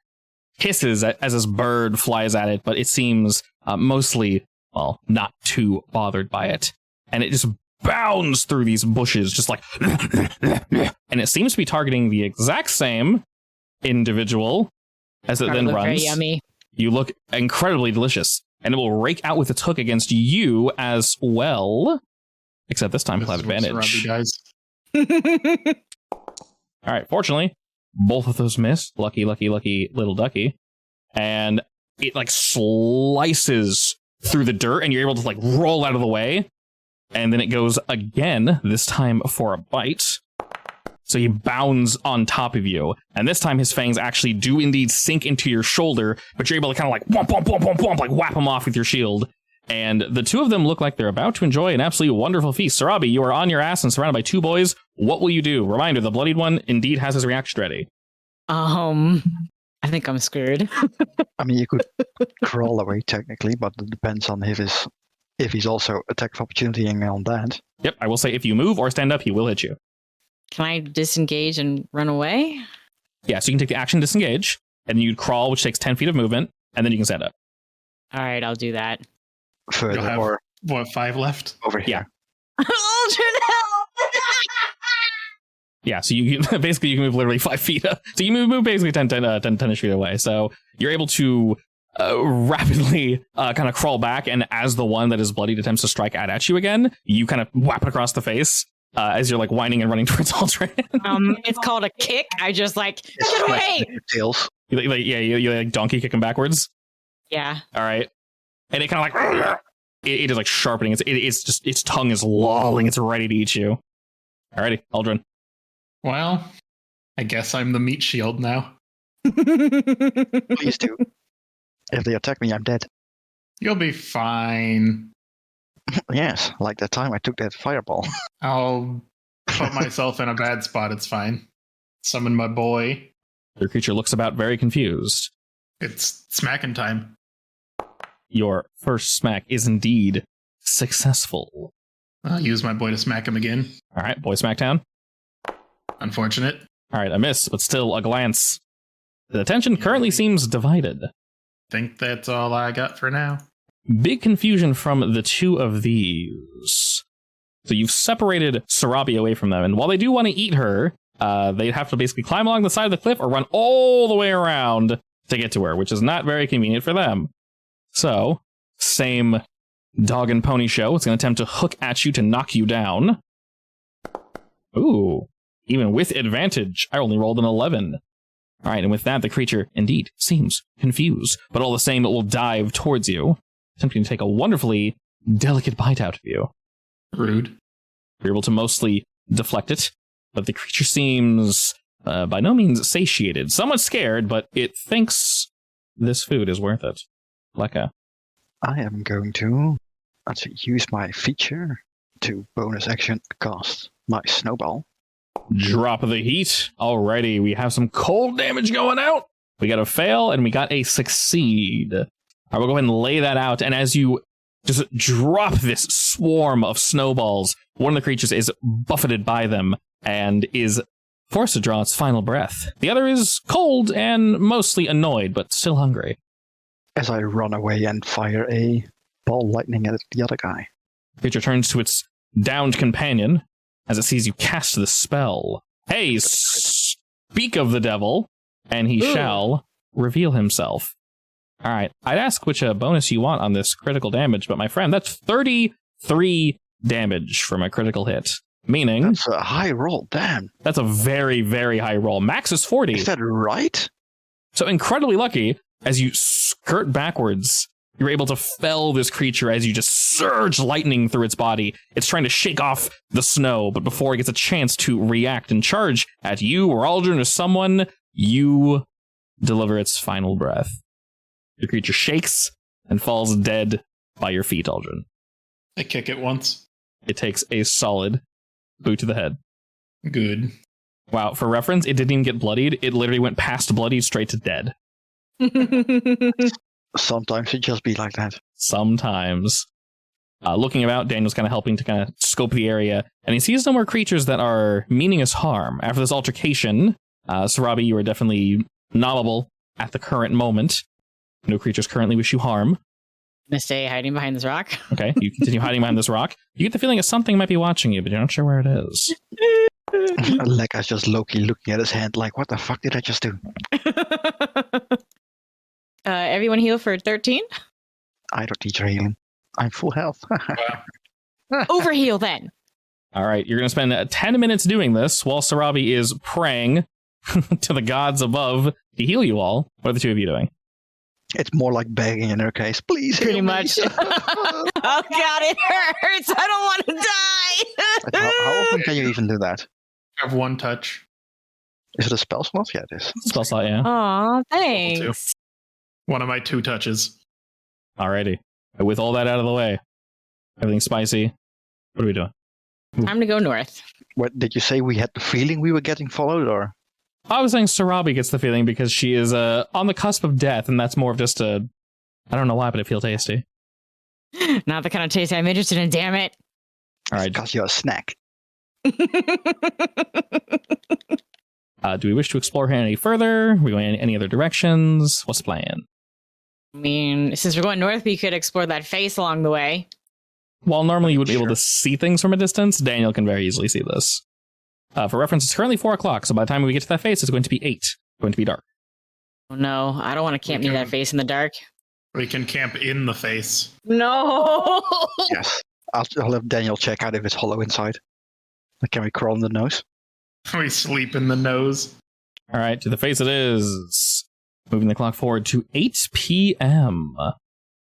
hisses as this bird flies at it, but it seems mostly, well, not too bothered by it. And it just bounds through these bushes, just like, and it seems to be targeting the exact same individual as it then runs. Very yummy. You look incredibly delicious, and it will rake out with its hook against you as well. Except this time, he'll have advantage. All right, fortunately, both of those miss. Lucky little ducky. And it like slices through the dirt, and you're able to like roll out of the way. And then it goes again, this time for a bite. So he bounds on top of you. And this time his fangs actually do indeed sink into your shoulder, but you're able to kind of like whomp, whomp, whomp, whomp, whomp, like whap them off with your shield. And the two of them look like they're about to enjoy an absolutely wonderful feast. Sarabi, you are on your ass and surrounded by two boys. What will you do? Reminder, the bloodied one indeed has his reaction ready. I think I'm screwed. I mean, you could crawl away technically, but it depends on if he's also attack of opportunity on that. Yep, I will say if you move or stand up, he will hit you. Can I disengage and run away? Yeah, so you can take the action disengage, and you crawl, which takes 10 feet of movement, and then you can stand up. All right, I'll do that. Further You'll have, or 5 left? over here. Yeah. Yeah, so you basically you can move literally 5 feet up. So you move basically 10 feet away. So you're able to rapidly kind of crawl back, and as the one that is bloodied attempts to strike at you again, you kind of whap it across the face as you're like whining and running towards Aldrin. It's called a kick. I just like, It's get like away! tails. You like donkey kick him backwards. Yeah. All right. And it kind of like, it is like sharpening. It's just, its tongue is lolling. It's ready to eat you. Alrighty, Aldrin. Well, I guess I'm the meat shield now. Please do. If they attack me, I'm dead. You'll be fine. Yes, like that time I took that fireball. I'll put myself in a bad spot. It's fine. Summon my boy. Your creature looks about very confused. It's smacking time. Your first smack is indeed successful. I'll use my boy to smack him again. All right, boy smackdown. Unfortunate. All right, a miss, but still a glance. The attention currently seems divided. Think that's all I got for now. Big confusion from the two of these. So you've separated Sarabi away from them, and while they do want to eat her, they'd have to basically climb along the side of the cliff or run all the way around to get to her, which is not very convenient for them. So, same dog and pony show. It's going to attempt to hook at you to knock you down. Ooh, even with advantage, I only rolled an 11. All right, and with that, the creature indeed seems confused, but all the same, it will dive towards you, attempting to take a wonderfully delicate bite out of you. Rude. You're able to mostly deflect it, but the creature seems by no means satiated. Somewhat scared, but it thinks this food is worth it. Lekka. I am going to use my feature to bonus action cast my snowball. Drop of the heat. Alrighty, we have some cold damage going out. We got a fail and we got a succeed. All right, we'll go ahead and lay that out. And as you just drop this swarm of snowballs, one of the creatures is buffeted by them and is forced to draw its final breath. The other is cold and mostly annoyed, but still hungry. As I run away and fire a ball lightning at the other guy. The creature turns to its downed companion as it sees you cast the spell. Hey, speak of the devil, and he shall reveal himself. All right, I'd ask which bonus you want on this critical damage, but my friend, that's 33 damage from a critical hit. Meaning... That's a high roll, damn. That's a very, very high roll. Max is 40. Is that right? So incredibly lucky, as you skirt backwards, you're able to fell this creature as you just surge lightning through its body. It's trying to shake off the snow, but before it gets a chance to react and charge at you or Aldrin or someone, you deliver its final breath. The creature shakes and falls dead by your feet, Aldrin. I kick it once. It takes a solid Boot to the head. Good. Wow, for reference, it didn't even get bloodied. It literally went past bloodied straight to dead. Sometimes it just be like that. Sometimes. Looking about, Daniel's kind of helping to kind of scope the area, and he sees no more creatures that are meaning us harm. After this altercation, Sarabi, you are definitely nobbable at the current moment. No creatures currently wish you harm. I'm gonna stay hiding behind this rock. Okay, you continue hiding behind this rock. You get the feeling that something might be watching you, but you're not sure where it is. Lekka's just low-key looking at his hand like, what the fuck did I just do? Everyone heal for 13? I don't need your healing. I'm full health. Overheal then. All right, you're going to spend 10 minutes doing this while Sarabi is praying to the gods above to heal you all. What are the two of you doing? It's more like begging in her case. Please heal Pretty me. much. Oh god, it hurts. I don't want to die. How often can you even do that? I have one touch. Is it a spell slot? Yeah, it is. Spell slot, yeah. Aw, thanks. One of my 2 touches. Alrighty. With all that out of the way, everything's spicy. What are we doing? Time to go north. What did you say? We had the feeling we were getting followed, or? I was saying Sarabi gets the feeling because she is on the cusp of death, and that's more of just a... I don't know why, but it feels tasty. Not the kind of taste I'm interested in, damn it. All right. Because you're a snack. Do we wish to explore here any further? Are we going in any other directions? What's the plan? I mean, since we're going north, we could explore that face along the way. While normally you would be able Sure. to see things from a distance, Daniel can very easily see this. For reference, it's currently 4 o'clock, so by the time we get to that face, it's going to be 8. It's going to be dark. Oh no, I don't want to camp near that face in the dark. We can camp in the face. No! Yes. I'll have Daniel check out if it's hollow inside. Can we crawl in the nose? We sleep in the nose. All right, to the face it is. Moving the clock forward to 8 p.m.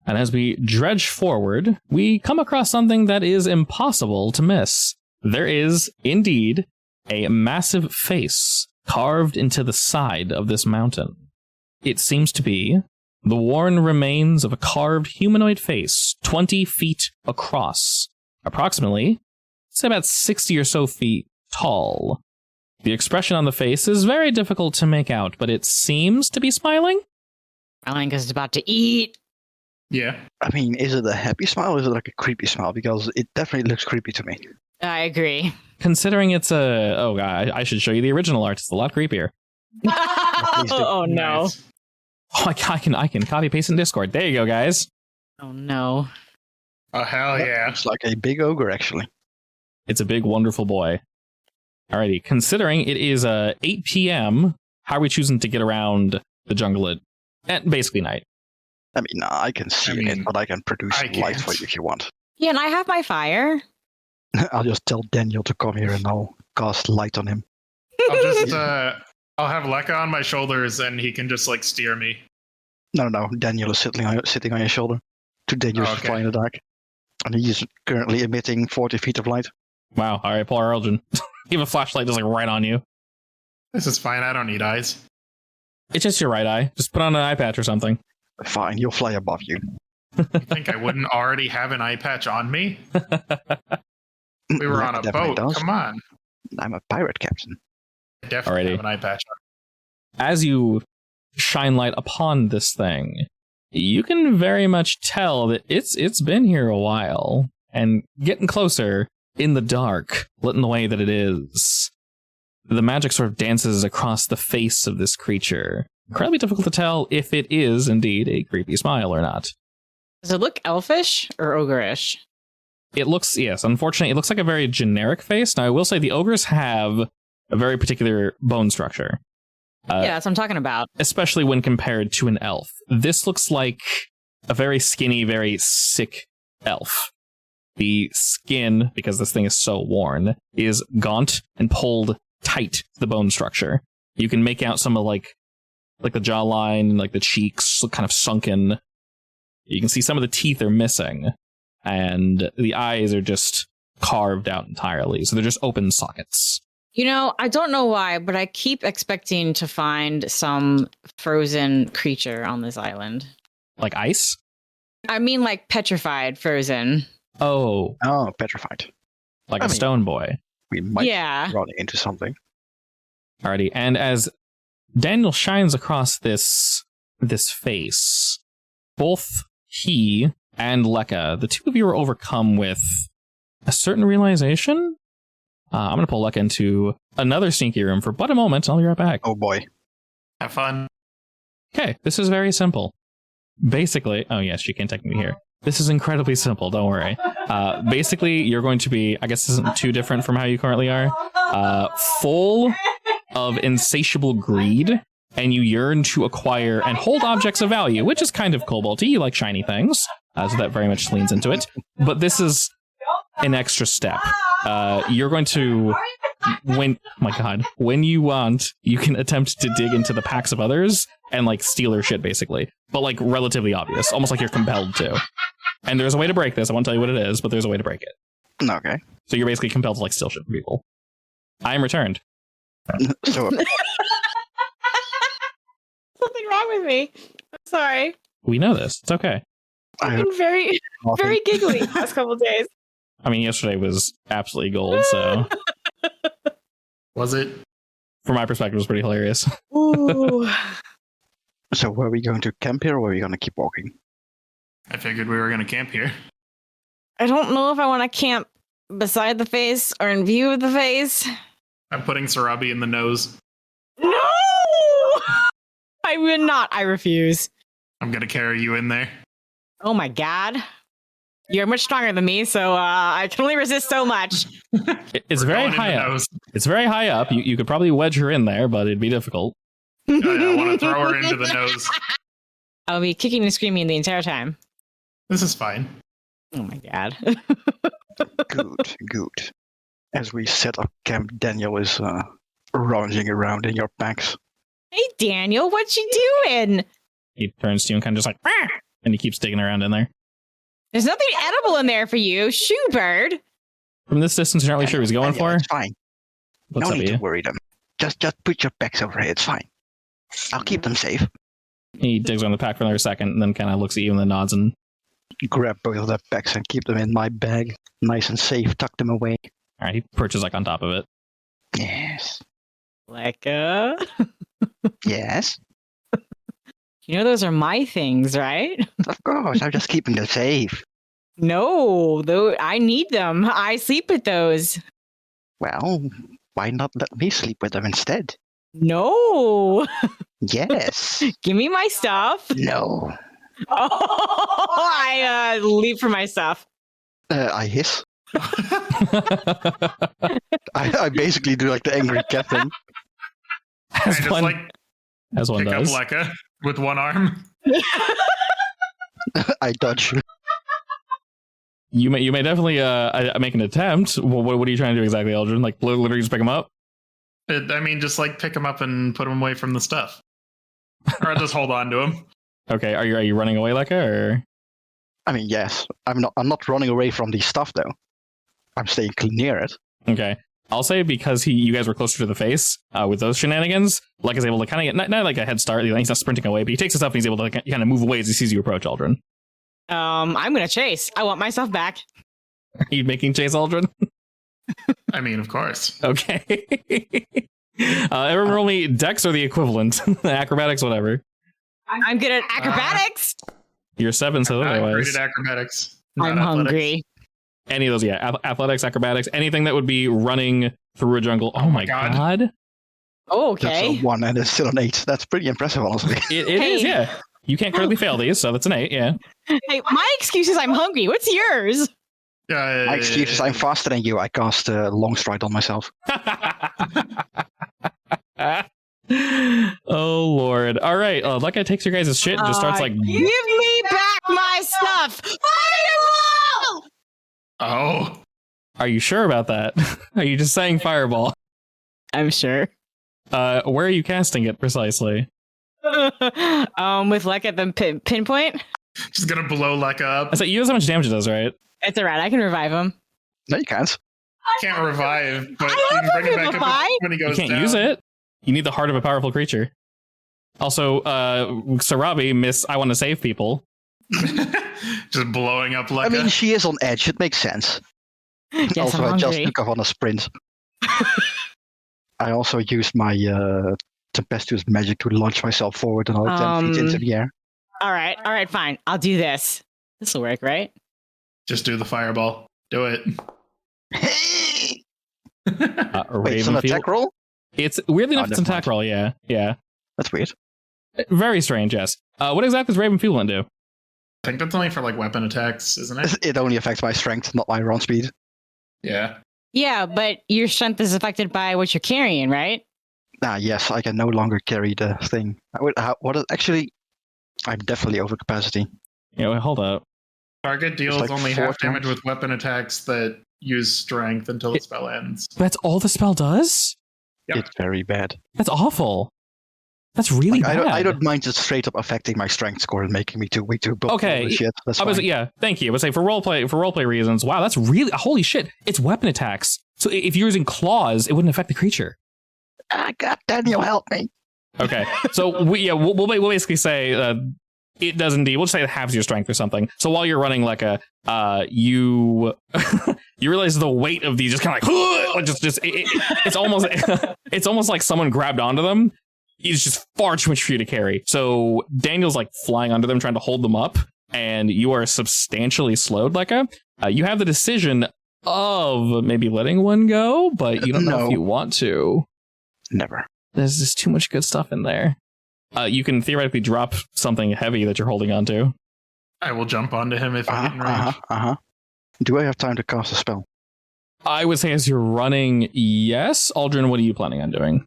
And as we dredge forward, we come across something that is impossible to miss. There is, indeed, a massive face carved into the side of this mountain. It seems to be the worn remains of a carved humanoid face 20 feet across, approximately, say about 60 or so feet tall. The expression on the face is very difficult to make out, but it seems to be smiling. Smiling because it's about to eat. Yeah. I mean, is it a happy smile or is it like a creepy smile? Because it definitely looks creepy to me. I agree. Considering it's a... Oh, God, I should show you the original art. It's a lot creepier. please do. Oh no. Nice. Oh, I can copy paste in Discord. There you go, guys. Oh no. Oh, hell yeah. Looks like a big ogre, actually. It's a big, wonderful boy. Alrighty, considering it is 8 p.m., how are we choosing to get around the jungle at basically night? I mean, I can see it, but I can produce I light can't. for you if you want. Yeah, and I have my fire. I'll just tell Daniel to come here and I'll cast light on him. I'll just, I'll have Lekka on my shoulders and he can just, like, steer me. No, Daniel is sitting on your shoulder. Too dangerous to Okay. fly in the dark. And he's currently emitting 40 feet of light. Wow, alright, Polar Elgin. You have a flashlight just like right on you. This is fine. I don't need eyes. It's just your right eye. Just put on an eye patch or something. Fine, you'll fly above you. You think I wouldn't already have an eye patch on me? We were on a Definitely boat. does. Come on. I'm a pirate captain. I definitely Alrighty. have an eye patch on. As you shine light upon this thing, you can very much tell that it's been here a while. And getting closer in the dark, lit in the way that it is, the magic sort of dances across the face of this creature. Incredibly difficult to tell if it is indeed a creepy smile or not. Does it look elfish or ogreish? It looks, yes, unfortunately, it looks like a very generic face. Now, I will say the ogres have a very particular bone structure. Yeah, that's what I'm talking about. Especially when compared to an elf. This looks like a very skinny, very sick elf. The skin, because this thing is so worn, is gaunt and pulled tight to the bone structure. You can make out some of like the jawline, like the cheeks look kind of sunken. You can see some of the teeth are missing, and the eyes are just carved out entirely. So they're just open sockets. You know, I don't know why, but I keep expecting to find some frozen creature on this island. Like ice? I mean, like petrified frozen. Oh, Oh, petrified. like I a mean- stone boy. we might Yeah. run into something. Alrighty, and as Daniel shines across this face, both he and Lekka, the two of you are overcome with a certain realization. I'm going to pull Lekka into another sneaky room for but a moment. I'll be right back. Oh boy. Have fun. Okay, this is very simple. Basically, oh yes, she can technically hear. This is incredibly simple, don't worry. Basically, you're going to be, I guess this isn't too different from how you currently are, full of insatiable greed, and you yearn to acquire and hold objects of value, which is kind of koboldy. You like shiny things, so that very much leans into it. But this is an extra step. You're going to, when you want, you can attempt to dig into the packs of others and like steal their shit, basically. But like relatively obvious, almost like you're compelled to. And there's a way to break this. I won't tell you what it is, but there's a way to break it. Okay. So you're basically compelled to like steal shit from people. I am returned. So Something wrong with me. I'm sorry. We know this. It's okay. I've been very, very giggly the past couple days. I mean, yesterday was absolutely gold, so Was it? from my perspective, it was pretty hilarious. Ooh. So were we going to camp here, or were we going to keep walking? I figured we were going to camp here. I don't know if I want to camp beside the face or in view of the face. I'm putting Sarabi in the nose. No! I will not. I refuse. I'm going to carry you in there. Oh my god. You're much stronger than me, so I can only resist so much. It's We're very going in high the up. nose. It's very high up. You could probably wedge her in there, but it'd be difficult. I want to throw her into the nose. I'll be kicking and screaming the entire time. This is fine. Oh my god. Good. As we set up camp, Daniel is rummaging around in your packs. Hey Daniel, what you doing? He turns to you and kind of just like, "Rah!" and he keeps digging around in there. There's nothing edible in there for you, shoo bird. From this distance, you're not really sure what he's going Daniel, for. It's fine. What's No up, need you? to worry them. Just put your packs over here. It's fine. I'll keep them safe. He digs on the pack for another second, and then kind of looks at you and then nods and Grab both of their packs and keep them in my bag, nice and safe. Tuck them away. all right, he perches like on top of it. Yes. Lekka. Yes. You know those are my things, right? Of course. I'm just keeping them safe. No, though I need them. I sleep with those. Well, why not let me sleep with them instead? No. Yes. Give me my stuff. No. Oh, I leave for my stuff. I hiss. I basically do like the angry cat thing. I just one, like as one pick does. up Lekka with one arm. I dodge. You may definitely make an attempt. Well, what are you trying to do exactly, Eldrin? Like literally just pick him up? I mean, just like pick him up and put him away from the stuff. Or I'll just hold on to him. Okay, are you running away, Lekka, or? I mean, yes. I'm not running away from the stuff though. I'm staying near it. Okay. I'll say because you guys were closer to the face with those shenanigans, Lekka's able to kind of get not like a head start. He's not sprinting away, but he takes his stuff and he's able to kind of move away as he sees you approach, Aldrin. I'm gonna chase. I want my stuff back. Are you making chase, Aldrin? I mean, of course. Okay. Everyone roll me dex or the equivalent. Acrobatics, whatever. I'm good at acrobatics. You're 7, so I otherwise. rated acrobatics. I'm not athletics. hungry. Any of those, yeah. Athletics, acrobatics, anything that would be running through a jungle. Oh my god. Oh, That's okay. a 1 and it's still an 8. That's pretty impressive, honestly. It Hey. is, yeah. You can't currently fail these, so that's an 8, yeah. Hey, my excuse is I'm hungry. What's yours? My excuse is I'm faster than you. I cast long stride on myself. Oh lord. Alright, Lekka takes your guys' shit and just starts like Give me back my stuff. Fireball! Oh, Are you sure about that? Are you just saying fireball? I'm sure. Where are you casting it precisely? With like at the pinpoint. just gonna blow Lekka up. I said you know how much damage it does, right? It's alright. I can revive him. No, you can't. Can't revive, but I you have can bring it back Revivify. up when he You goes can't down. use it. You need the heart of a powerful creature. Also, Sarabi, miss I want to save people. Just blowing up Lekka. I mean, she is on edge. It makes sense. Yes, Also, I'm I just hungry. took off on a sprint. I also used my tempestuous magic to launch myself forward another 10 feet into the air. All right, fine. I'll do this. This will work, right? Just do the fireball. Do it. Hey! Wait, it's an Ravenfield. attack roll? It's weirdly enough, it's an never attack mind. roll. Yeah. That's weird. Very strange. Yes. What exactly does Ravenfield do? I think that's only for like weapon attacks, isn't it? It only affects my strength, not my run speed. Yeah. Yeah, but your strength is affected by what you're carrying, right? Yes, I can no longer carry the thing. Actually, I'm definitely over capacity. Hold up. Target deals like only 4 half damage times. with weapon attacks that use strength until the spell ends. That's all the spell does? Yep. It's very bad. That's awful. That's really Like, bad. I don't mind just straight up affecting my strength score and making me way too bulky. Okay, Shit, that's I was fine. yeah, thank you. I would say for roleplay reasons. Wow, that's really holy shit. It's weapon attacks. So if you're using claws, it wouldn't affect the creature. God, Daniel, help me. Okay, so we'll basically say it does indeed. We'll just say it halves your strength or something. So while you're running like you you realize the weight of these just kind of like it's almost it's almost like someone grabbed onto them. It's just far too much for you to carry. So Daniel's like flying under them, trying to hold them up, and you are substantially slowed. You have the decision of maybe letting one go, but you don't know if you want to. Never. There's just too much good stuff in there. You can theoretically drop something heavy that you're holding onto. I will jump onto him if I get in range. Do I have time to cast a spell? I would say as you're running, yes. Aldrin, what are you planning on doing?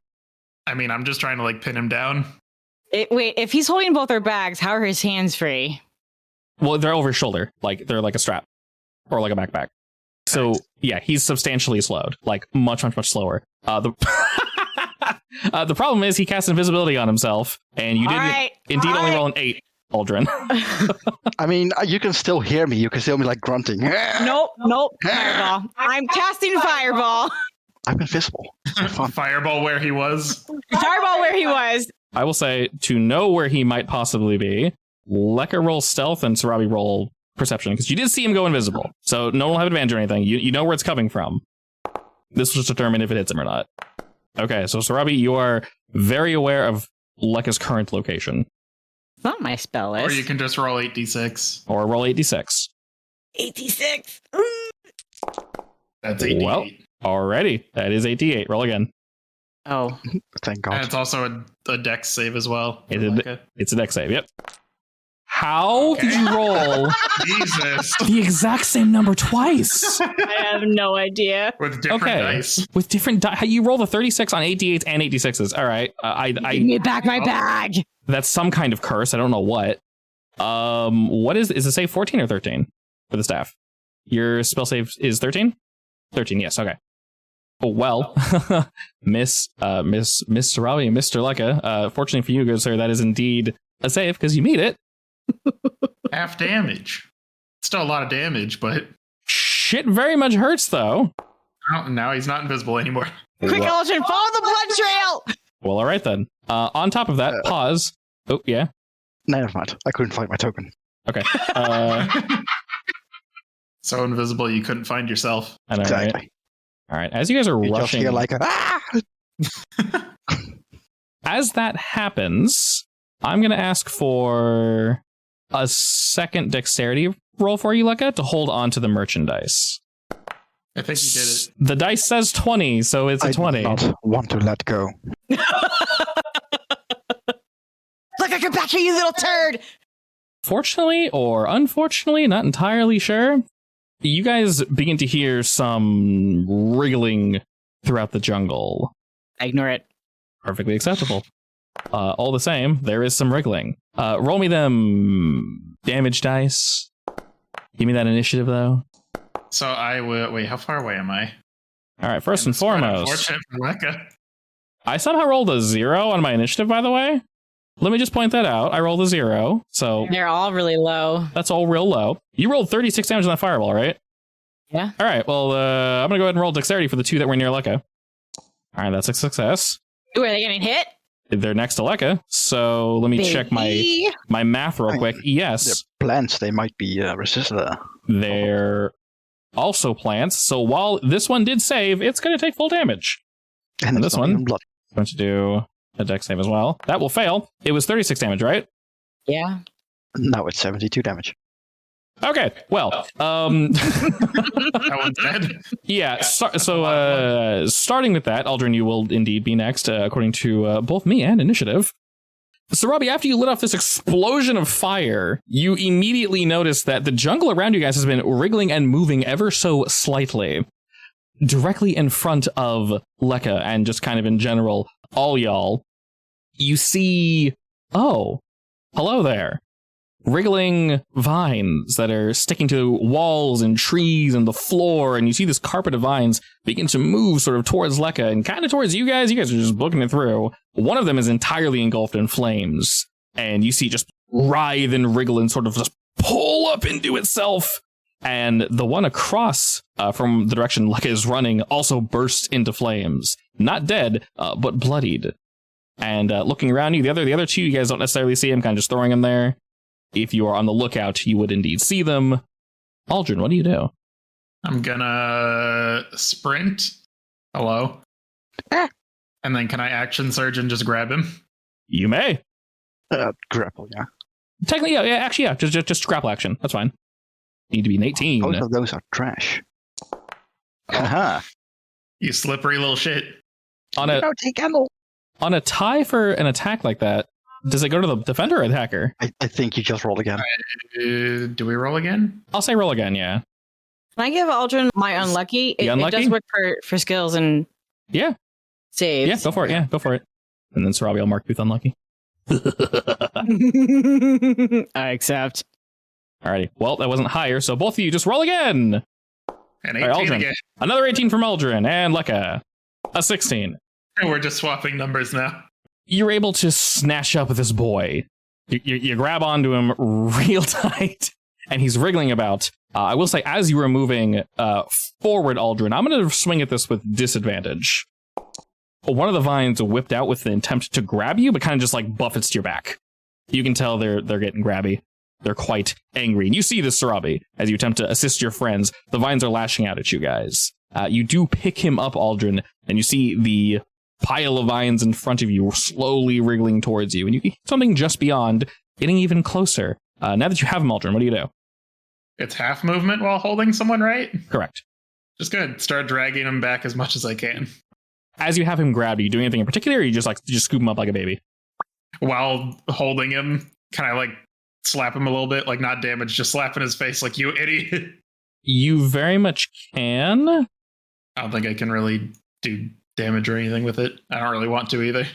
I mean, I'm just trying to like pin him down. Wait, if he's holding both our bags, how are his hands free? Well, they're over his shoulder. Like, they're like a strap. Or like a backpack. So, yeah, he's substantially slowed. Like, much, much, much slower. The problem is he casts invisibility on himself, and you did indeed only roll an 8, Aldrin. I mean, you can still hear me. You can still be like grunting. Nope. Fireball. I'm casting fireball. I'm invisible. It's fun. Fireball where he was. Fireball where he was. I will say, to know where he might possibly be, Lekka roll stealth and Sarabi roll perception, because you did see him go invisible. So no one will have advantage or anything. You know where it's coming from. This will just determine if it hits him or not. Okay, so Sarabi, you are very aware of Lekka's current location. It's not my spell list. Or you can just roll 8d6. Or roll 8d6. 86. That's 8d8. Well, alrighty. That is 8d8. Roll again. Oh. Thank And God. it's also a dex save as well. It's a dex save, yep. How did you roll Jesus. the exact same number twice? I have no idea. With different dice. With different dice. You roll the 36 on 8d8s and 86s. All right. Give me back my bag. That's some kind of curse. I don't know what. What is it save 14 or 13 for the staff? Your spell save is 13? 13, yes, okay. Oh, well, Miss Sarabi and Mr. Lekka, fortunately for you, good sir, that is indeed a save because you meet it. Half damage. Still a lot of damage, but Shit very much hurts, though. now he's not invisible anymore. Quick, Aldrin, follow the blood trail. Well, all right then. On top of that, pause. Oh, yeah. Never mind. I couldn't find my token. Okay. So invisible you couldn't find yourself. I know, Exactly. right? All right. As you guys are You just rushing, hear like a as that happens, I'm going to ask for a second dexterity roll for you, Lekka, to hold on to the merchandise. I think you did it. The dice says 20, so it's a I 20. do not want to let go. Look, I get back here, you little turd. Fortunately or unfortunately, not entirely sure, you guys begin to hear some wriggling throughout the jungle. I ignore it. Perfectly acceptable. All the same, there is some wriggling. Roll me them damage dice. Give me that initiative, though. So I will wait. How far away am I? All right, first and It's quite foremost, unfortunate for Lekka. I somehow rolled a 0 on my initiative, by the way. Let me just point that out. I rolled a 0, so They're all really low. that's all real low. You rolled 36 damage on that fireball, right? Yeah. All right, well, I'm going to go ahead and roll dexterity for the 2 that were near Lekka. All right, that's a success. Ooh, are they getting hit? They're next to Lekka, so let me check my math real quick. They're Yes, plants. They might be resistant. they're also plants. So while this one did save, it's going to take full damage. And this one is going to do a dex save as well. That will fail. It was 36 damage, right? Yeah. Now it's 72 damage. Okay, well, That one's dead. yeah, so starting with that, Aldrin, you will indeed be next, according to both me and initiative. So, Robbie, after you lit off this explosion of fire, you immediately notice that the jungle around you guys has been wriggling and moving ever so slightly. Directly in front of Lekka and just kind of in general, all y'all, you see, oh, hello there. Wriggling vines that are sticking to walls and trees and the floor, and you see this carpet of vines begin to move sort of towards Lekka and kind of towards you guys. You guys are just booking it through. One of them is entirely engulfed in flames, and you see it just writhe and wriggle and sort of just pull up into itself. And the one across from the direction Lekka is running also bursts into flames. Not dead, but bloodied. And looking around you, the other two, you guys don't necessarily see him, kind of just throwing him there. If you are on the lookout, you would indeed see them. Aldrin, what do you do? I'm gonna sprint. Hello. And then can I action surge and just grab him? You may. Grapple, yeah. Technically, yeah. Just grapple action. That's fine. Need to be an 18. Both of those are trash. Haha. You slippery little shit. On a tie for an attack like that, does it go to the defender or attacker? I think you just roll again. Do we roll again? I'll say roll again, yeah. Can I give Aldrin my unlucky? It does work for skills and saves. Yeah, go for it. Yeah, go for it. And then Sarabi will mark Booth unlucky. I accept. Alrighty. Well, that wasn't higher, so both of you just roll again. And 18 right, again. Another 18 from Aldrin and Lekka. A 16. And we're just swapping numbers now. You're able to snatch up this boy. You grab onto him real tight, and he's wriggling about. I will say, as you were moving forward, Aldrin, I'm going to swing at this with disadvantage. One of the vines whipped out with the intent to grab you, but kind of just like buffets to your back. You can tell they're getting grabby. They're quite angry. And you see this, Sarabi, as you attempt to assist your friends. The vines are lashing out at you guys. You do pick him up, Aldrin, and you see the pile of vines in front of you slowly wriggling towards you, and you get something just beyond, getting even closer. Now that you have him, Aldrin, what do you do? It's half movement while holding someone, right? Correct. Just gonna start dragging him back as much as I can. As you have him grabbed, do you do anything in particular, or you just scoop him up like a baby? While holding him, can I slap him a little bit? Not damage, just slap in his face like, you idiot. You very much can. I don't think I can really do damage or anything with it. I don't really want to either.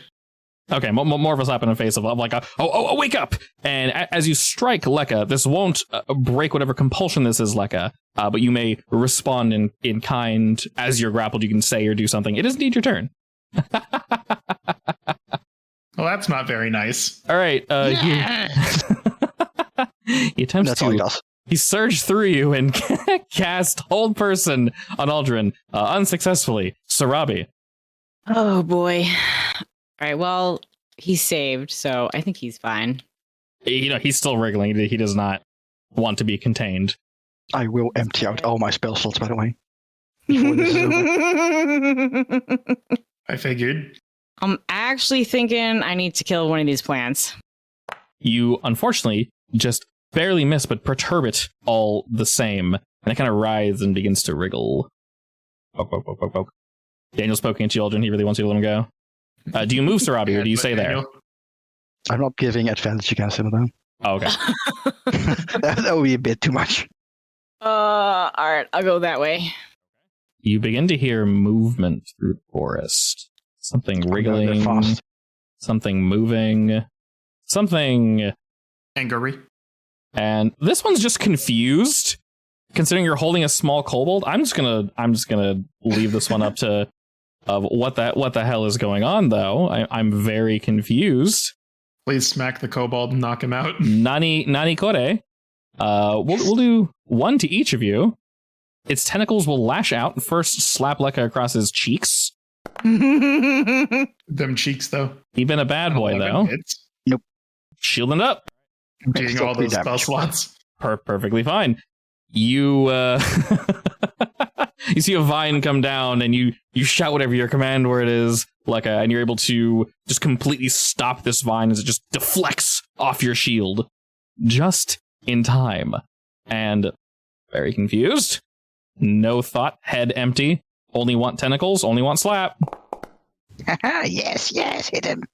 Okay, more of a slap in the face of like, wake up! And as you strike Lekka, this won't break whatever compulsion this is, Lekka, but you may respond in kind. As you're grappled, you can say or do something. It is indeed your turn. Well, that's not very nice. All right. He attempts That's all he does. He surged through you and cast Hold Person on Aldrin, unsuccessfully. Sarabi. Oh, boy. All right, well, he's saved, so I think he's fine. He's still wriggling. He does not want to be contained. I will empty out all my spell slots, by the way. Before this is over. I figured. I'm actually thinking I need to kill one of these plants. You, unfortunately, just barely miss, but perturb it all the same. And it kind of writhes and begins to wriggle. Poke, poke, poke, poke, poke. Daniel's poking at you, Aldrin. He really wants you to let him go. Do you move, Sarabi, or do you stay there? I'm not giving advantage against him, though. Oh, okay. That would be a bit too much. All right, I'll go that way. You begin to hear movement through the forest. Something wriggling, something moving, something angry. And this one's just confused. Considering you're holding a small kobold, I'm just gonna leave this one up to what the hell is going on, though. I'm very confused. Please smack the kobold and knock him out. Nani kore. We'll do one to each of you. Its tentacles will lash out and first slap Lekka across his cheeks. Them cheeks, though. You've been a bad boy, though. Nope. Shielding up. Taking all those spell slots. Perfectly fine. You You see a vine come down, and you shout whatever your command word is, and you're able to just completely stop this vine as it just deflects off your shield. Just in time. And very confused. No thought, head empty. Only want tentacles, only want slap. Yes, hit him.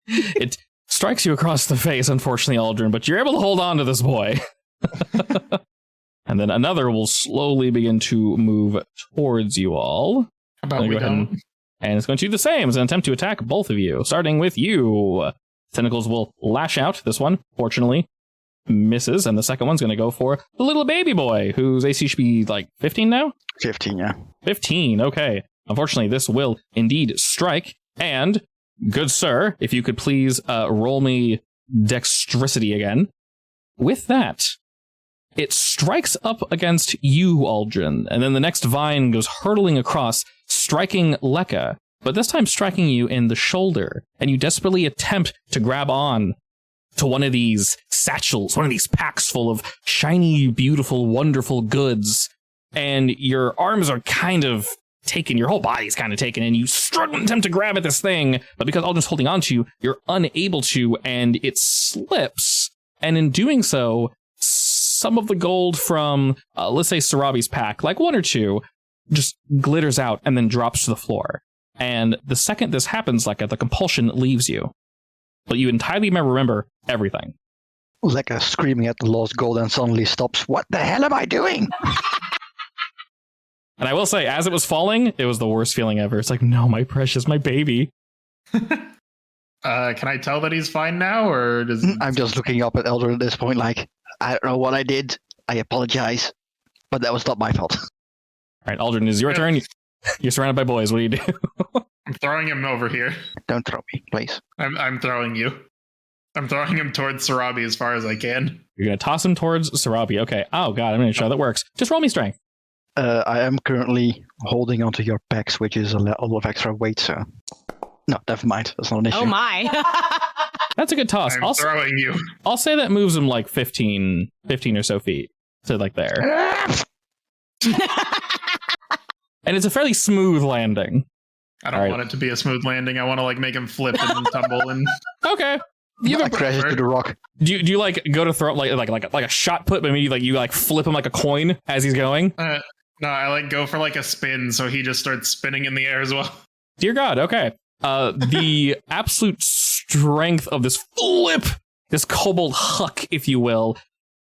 It strikes you across the face, unfortunately, Aldrin, but you're able to hold on to this boy. And then another will slowly begin to move towards you all. How about we don't? And it's going to do the same as an attempt to attack both of you, starting with you. Tentacles will lash out. This one, fortunately, misses, and the second one's going to go for the little baby boy, whose AC should be 15 now? 15, yeah. 15, okay. Unfortunately, this will indeed strike, and, good sir, if you could please roll me dexterity again. With that, it strikes up against you, Aldrin, and then the next vine goes hurtling across, striking Lekka, but this time striking you in the shoulder, and you desperately attempt to grab on to one of these satchels, one of these packs full of shiny, beautiful, wonderful goods, and your arms are kind of taken, your whole body's kind of taken, and you struggle and attempt to grab at this thing, but because Aldrin's holding on to you, you're unable to, and it slips, and in doing so, some of the gold from, let's say, Sarabi's pack, one or two, just glitters out and then drops to the floor. And the second this happens, the compulsion leaves you. But you entirely remember everything. Lekka screaming at the lost gold and suddenly stops. What the hell am I doing? And I will say, as it was falling, it was the worst feeling ever. It's no, my precious, my baby. Can I tell that he's fine now, or does... I'm just looking up at Elder at this point I don't know what I did. I apologize. But that was not my fault. All right, Aldrin, it's your turn. You're surrounded by boys. What do you do? I'm throwing him over here. Don't throw me, please. I'm throwing you. I'm throwing him towards Sarabi as far as I can. You're going to toss him towards Sarabi. Okay. Oh, God, I'm going to show how that works. Just roll me strength. I am currently holding onto your pecs, which is a lot of extra weight, so... No, never mind. That's not an issue. Oh, my. That's a good toss. I'm throwing you. I'll say that moves him 15 or so feet. So there. And it's a fairly smooth landing. I don't want it to be a smooth landing. I want to make him flip and tumble and... Okay. You crashes to the rock. Do you go to throw like a shot put, but maybe you flip him like a coin as he's going? No, I go for a spin, so he just starts spinning in the air as well. Dear God, okay. The absolute strength of this flip, this kobold huck, if you will,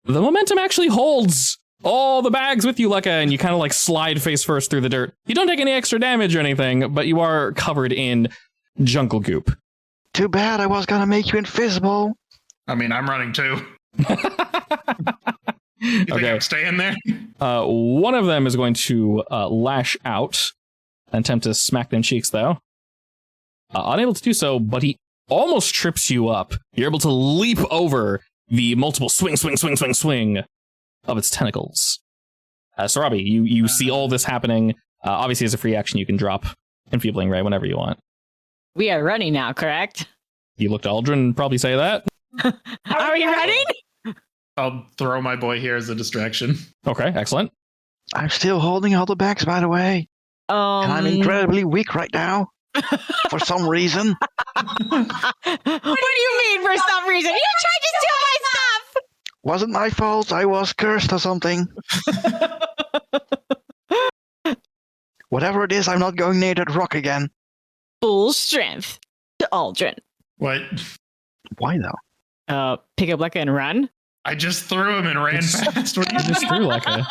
the momentum actually holds all the bags with you, Lekka, and you kind of slide face first through the dirt. You don't take any extra damage or anything, but you are covered in jungle goop. Too bad I was gonna make you invisible. I mean, I'm running too. You think I'm staying there? One of them is going to lash out and attempt to smack them cheeks, though. Unable to do so, but he almost trips you up. You're able to leap over the multiple swing of its tentacles. Sarabi, you see all this happening. Obviously, as a free action, you can drop Enfeebling Ray whenever you want. We are running now, correct? You look to Aldrin and probably say that. Are we running? I'll throw my boy here as a distraction. Okay, excellent. I'm still holding all the bags, by the way. And I'm incredibly weak right now. For some reason. What do you mean for some reason? You tried to steal my stuff! Wasn't my fault. I was cursed or something. Whatever it is, I'm not going near that rock again. Full strength to Aldrin. What? Why though? Pick up Lekka and run. I just threw him and ran fast. What You just threw Lekka.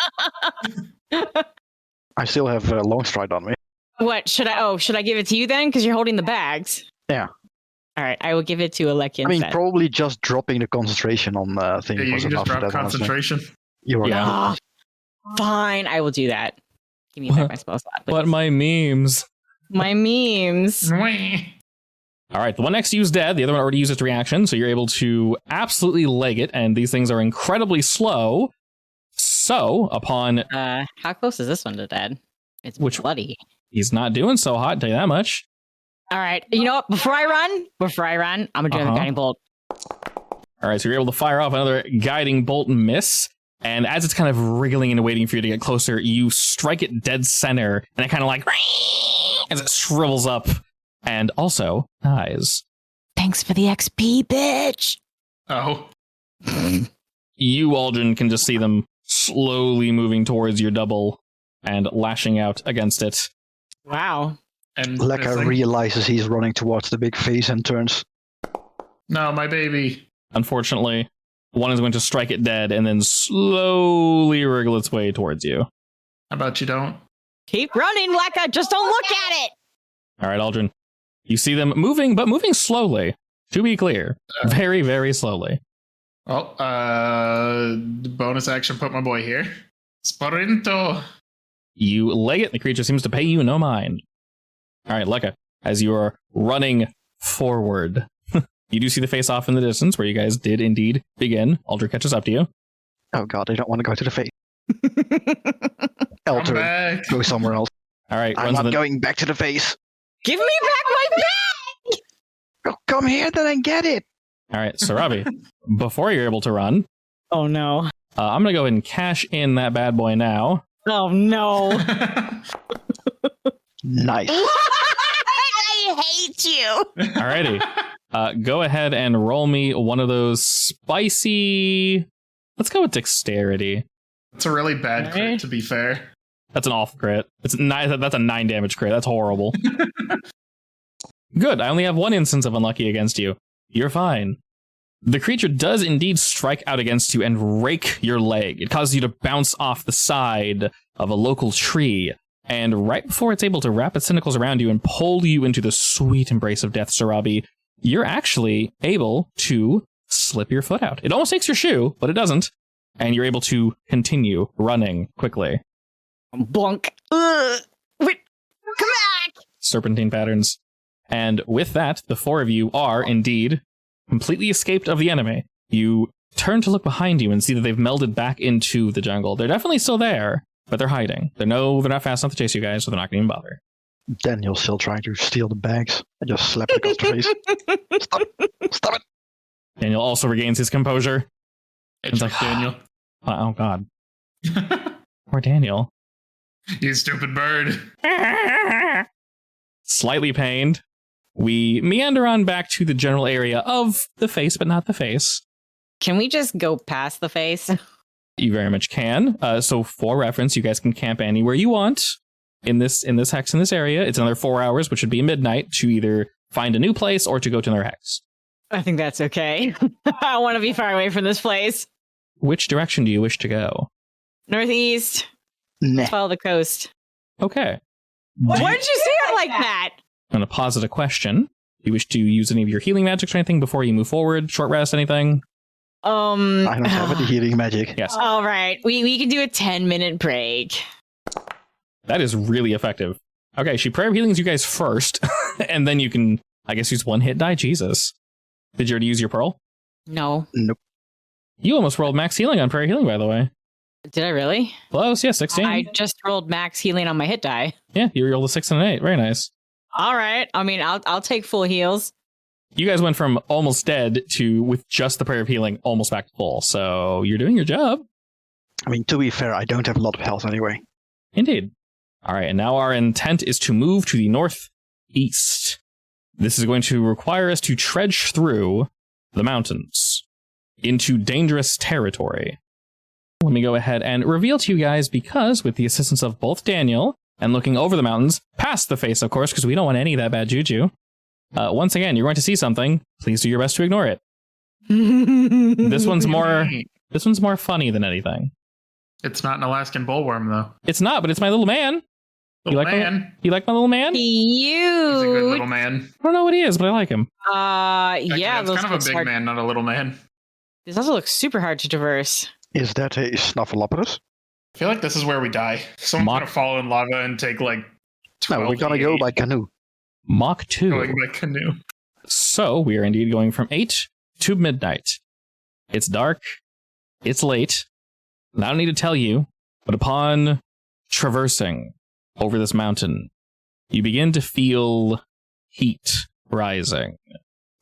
I still have long stride on me. What should I give it to you then? Because you're holding the bags. Yeah. All right, I will give it to Aleki instead. I mean, probably just dropping the concentration on thing you was can enough. just drop concentration. You were Yeah. Fine, I will do that. Give me back my spell slot, please. But my memes. My memes. All right, the one next to you is dead. The other one already used its reaction, so you're able to absolutely leg it, and these things are incredibly slow. So, upon... how close is this one to dead? It's bloody. He's not doing so hot, I'll tell you that much. All right, you know what? Before I run, I'm going to do the guiding bolt. All right, so you're able to fire off another guiding bolt and miss, And as it's kind of wriggling and waiting for you to get closer, you strike it dead center, and it kind of like as it shrivels up and also dies. Thanks for the XP, bitch. Oh. You, Aldrin, can just see them slowly moving towards your double and lashing out against it. Wow. And Lekka realizes he's running towards the big face and turns. No, my baby. Unfortunately, one is going to strike it dead and then slowly wriggle its way towards you. How about you don't? Keep running, Lekka. Just don't look at it. All right, Aldrin. You see them moving, but moving slowly. To be clear, very, very slowly. Well, bonus action, put my boy here. Sprinto. You leg it, the creature seems to pay you no mind. All right, Lekka, as you are running forward, you do see the face off in the distance where you guys did indeed begin. Aldrin catches up to you. Oh god, I don't want to go to the face. I'm Elter, back. go somewhere else. All right, I'm runs not in the- going back to the face. Give me back my bag. Oh, come here then and get it. All right, Sarabi, before you're able to run, Oh, no. I'm going to go ahead and cash in that bad boy now. Oh, no. Nice. I hate you. Alrighty. Go ahead and roll me one of those spicy... Let's go with dexterity. It's a really bad crit, Alright. to be fair. That's an awful crit. That's a 9 damage crit. That's horrible. Good. I only have one instance of unlucky against you. You're fine. The creature does indeed strike out against you and rake your leg. It causes you to bounce off the side of a local tree. And right before it's able to wrap its tentacles around you and pull you into the sweet embrace of death, Sarabi, you're actually able to slip your foot out. It almost takes your shoe, but it doesn't. And you're able to continue running quickly. Blunk. Ugh. Wait. Come back. Serpentine patterns. And with that, the four of you are indeed completely escaped of the enemy. You turn to look behind you and see that they've melded back into the jungle. They're definitely still there, but they're hiding. They're not fast enough to chase you guys, so they're not going to even bother. Daniel's still trying to steal the bags. I just slapped it across the face. Stop it. Stop it. Daniel also regains his composure. It's like, Daniel. Oh, God. Poor Daniel. You stupid bird. Slightly pained, we meander on back to the general area of the face, but not the face. Can we just go past the face? You very much can. So for reference, you guys can camp anywhere you want in this hex in this area. It's another 4 hours, which would be midnight, to either find a new place or to go to another hex. I think that's okay. I want to be far away from this place. Which direction do you wish to go? Northeast. Nah. Follow the coast. Okay. Why did you say it like that? I'm going to posit a question. Do you wish to use any of your healing magics or anything before you move forward? Short rest, anything? I don't have any healing magic. Yes. All right. We can do a 10-minute break. That is really effective. Okay, she prayer healings you guys first, and then you can, I guess, use one hit die. Jesus. Did you already use your pearl? No. Nope. You almost rolled max healing on prayer healing, by the way. Did I really? Close, yeah, 16. I just rolled max healing on my hit die. Yeah, you rolled a 6 and an 8. Very nice. All right. I mean, I'll take full heals. You guys went from almost dead to, with just the prayer of healing, almost back to full. So you're doing your job. I mean, to be fair, I don't have a lot of health anyway. Indeed. All right, and now our intent is to move to the northeast. This is going to require us to trudge through the mountains into dangerous territory. Let me go ahead and reveal to you guys, because with the assistance of both Daniel and looking over the mountains, past the face, of course, because we don't want any of that bad juju. Once again, you're going to see something. Please do your best to ignore it. This one's more funny than anything. It's not an Alaskan bullworm, though. It's not, but it's my little man. Little like man. You like my little man? He's a good Cute. little man. I don't know what he is, but I like him. Actually, Yeah. that's Those kind of a looks big hard. man, not a little man. This also looks super hard to traverse. Is that a Snuffleupagus? I feel like this is where we die. Someone's Mock- gonna fall in lava and take like 12 No, we're gonna go D8 by canoe. Mach 2. going by canoe. So we are indeed going from 8 to midnight. It's dark. It's late. And I don't need to tell you, but upon traversing over this mountain, you begin to feel heat rising.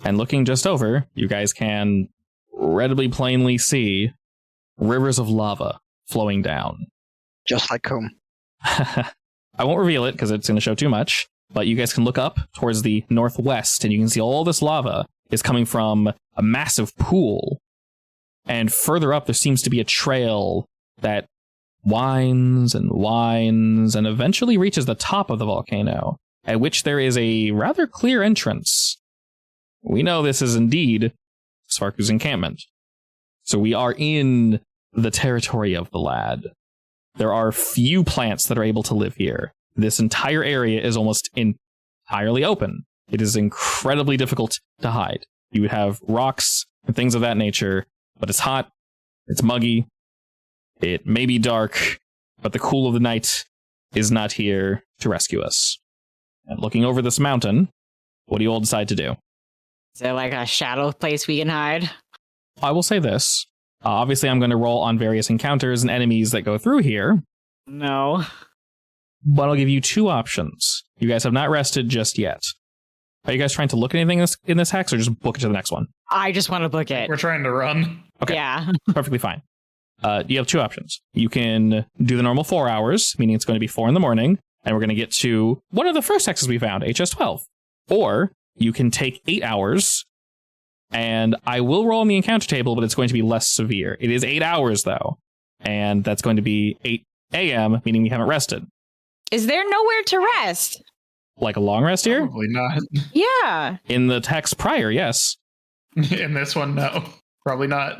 And looking just over, you guys can readily plainly see rivers of lava flowing down. Just like home. I won't reveal it because it's going to show too much, but you guys can look up towards the northwest and you can see all this lava is coming from a massive pool. And further up, there seems to be a trail that winds and eventually reaches the top of the volcano, at which there is a rather clear entrance. We know this is indeed Svarku's encampment. So we are in the territory of the lad. There are few plants that are able to live here. This entire area is almost entirely open. It is incredibly difficult to hide. You would have rocks and things of that nature, but it's hot, it's muggy, it may be dark, but the cool of the night is not here to rescue us. And looking over this mountain, what do you all decide to do? Is there like a shadow place we can hide? I will say this. Obviously, I'm going to roll on various encounters and enemies that go through here, No. but I'll give you two options. You guys have not rested just yet. Are you guys trying to look at anything in this hex or just book it to the next one? I just want to book it. We're trying to run. Okay. Yeah. Perfectly fine. You have two options. You can do the normal 4 hours, meaning it's going to be 4 in the morning, and we're going to get to one of the first hexes we found, HS12. Or you can take 8 hours, and I will roll on the encounter table, but it's going to be less severe. It is 8 hours, though, and that's going to be 8 a.m., meaning we haven't rested. Is there nowhere to rest? Like a long rest here? Probably not. Yeah. In the hex prior, yes. In this one, no. Probably not.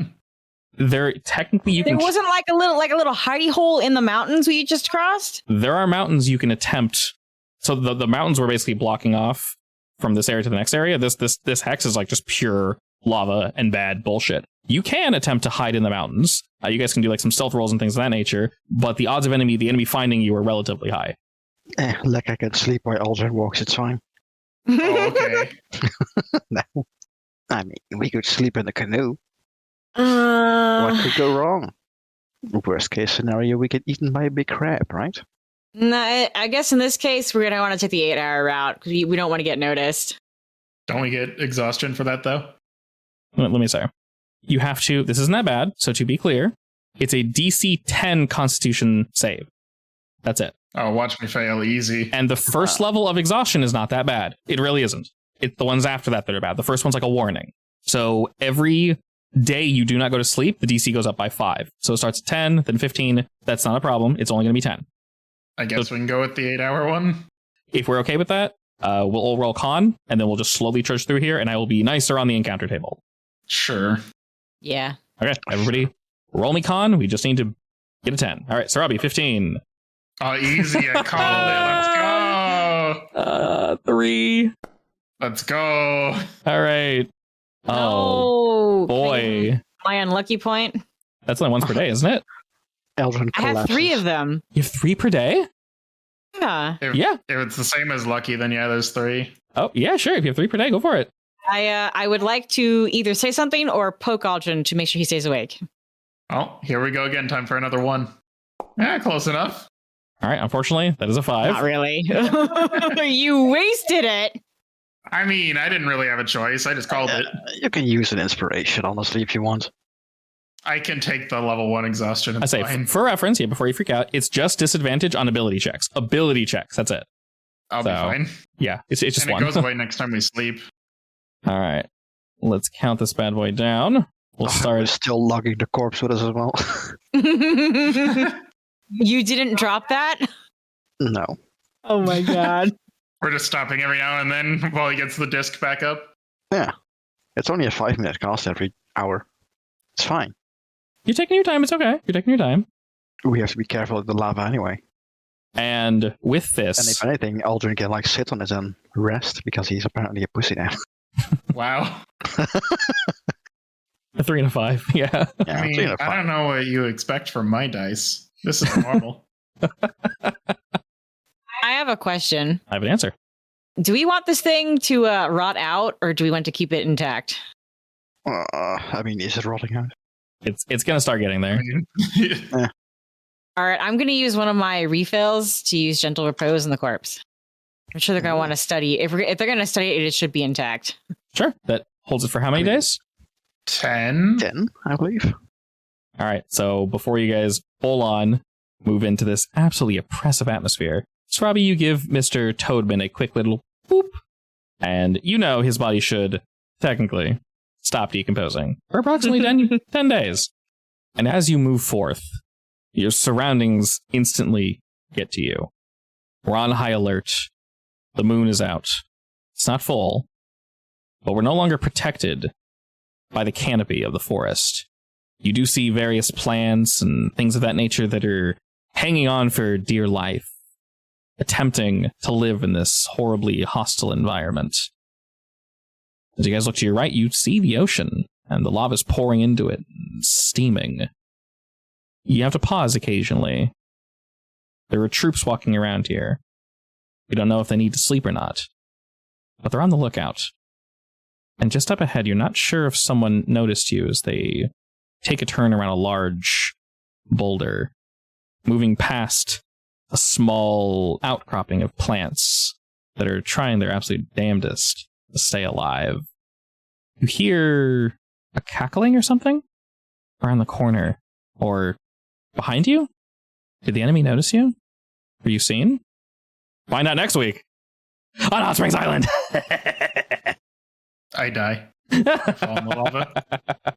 There technically you There can. wasn't like a little hidey hole in the mountains we just crossed? There are mountains you can attempt. So the mountains were basically blocking off from this area to the next area. This hex is like just pure lava and bad bullshit. You can attempt to hide in the mountains. You guys can do like some stealth rolls and things of that nature, but the odds of the enemy finding you are relatively high. Like I can sleep while Aldrin walks, it's fine. Oh, okay. No. I mean, we could sleep in the canoe. Uh, What could go wrong? Worst case scenario, we get eaten by a big crab, right? no, I guess in this case, we're going to want to take the 8-hour route because we don't want to get noticed. Don't we get exhaustion for that, though? Let me say. You have to, this isn't that bad, so to be clear, it's a DC 10 Constitution save. That's it. Oh, watch me fail easy. And the first level of exhaustion is not that bad. It really isn't. It's the ones after that that are bad. The first one's like a warning. So every day you do not go to sleep, the DC goes up by 5. So it starts at 10, then 15. That's not a problem. It's only going to be 10. I guess we can go with the 8-hour one. If we're okay with that, we'll all roll con, and then we'll just slowly trudge through here, and I will be nicer on the encounter table. Sure. Yeah. Okay, everybody, roll me con. We just need to get a 10. All right, Sarabi, 15. Oh, easy. I called it. Let's go. 3. Let's go. All right. Oh, No. boy. My unlucky point. That's only once per day, isn't it? Aldrin I have collapses. 3 of them. You have 3 per day? Yeah. Yeah. If it's the same as Lucky, then yeah, there's 3. Oh, yeah, sure. If you have 3 per day, go for it. I would like to either say something or poke Aldrin to make sure he stays awake. Oh, here we go again. Time for another 1. Yeah, close enough. All right, unfortunately, that is a 5. Not really. You wasted it. I mean, I didn't really have a choice. I just called it. You can use an inspiration, honestly, if you want. I can take the level 1 exhaustion. I It's say, fine. for reference, yeah, before you freak out, it's just disadvantage on ability checks. Ability checks, that's it. I'll be so, fine. Yeah, it's just And it one. goes away next time we sleep. All right, let's count this bad boy down. We'll We're start. still lugging the corpse with us as well. You didn't drop that? No. Oh my god. We're just stopping every now and then while he gets the disc back up. Yeah. It's only a 5-minute cast every hour. It's fine. You're taking your time. It's okay. You're taking your time. We have to be careful with the lava anyway. And with And this, if anything, Aldrin can like sit on his own rest because he's apparently a pussy now. Wow. a 3 and a 5. Yeah. Yeah, I mean, 3 out of I 5. don't know what you expect from my dice. This is normal. I have a question. I have an answer. Do we want this thing to rot out or do we want to keep it intact? I mean, is it rotting out? It's gonna start getting there. All right, I'm going to use one of my refills to use gentle repose in the corpse. I'm sure they're going to want to study. If they're going to study it, it should be intact. Sure. That holds it for how many days? 10? 10, I believe. All right, so before you guys full on move into this absolutely oppressive atmosphere, Robbie, you give Mr. Toadman a quick little boop, and you know his body should technically stop decomposing for approximately 10 days. And as you move forth, your surroundings instantly get to you. We're on high alert. The moon is out. It's not full, but we're no longer protected by the canopy of the forest. You do see various plants and things of that nature that are hanging on for dear life, attempting to live in this horribly hostile environment. As you guys look to your right, you see the ocean, and the lava's pouring into it, steaming. You have to pause occasionally. There are troops walking around here. You don't know if they need to sleep or not, but they're on the lookout. And just up ahead, you're not sure if someone noticed you as they take a turn around a large boulder, moving past a small outcropping of plants that are trying their absolute damnedest to stay alive. You hear a cackling or something around the corner, or behind you? Did the enemy notice you? Were you seen? Find out next week on Hot Springs Island. I die. I fall in the lava.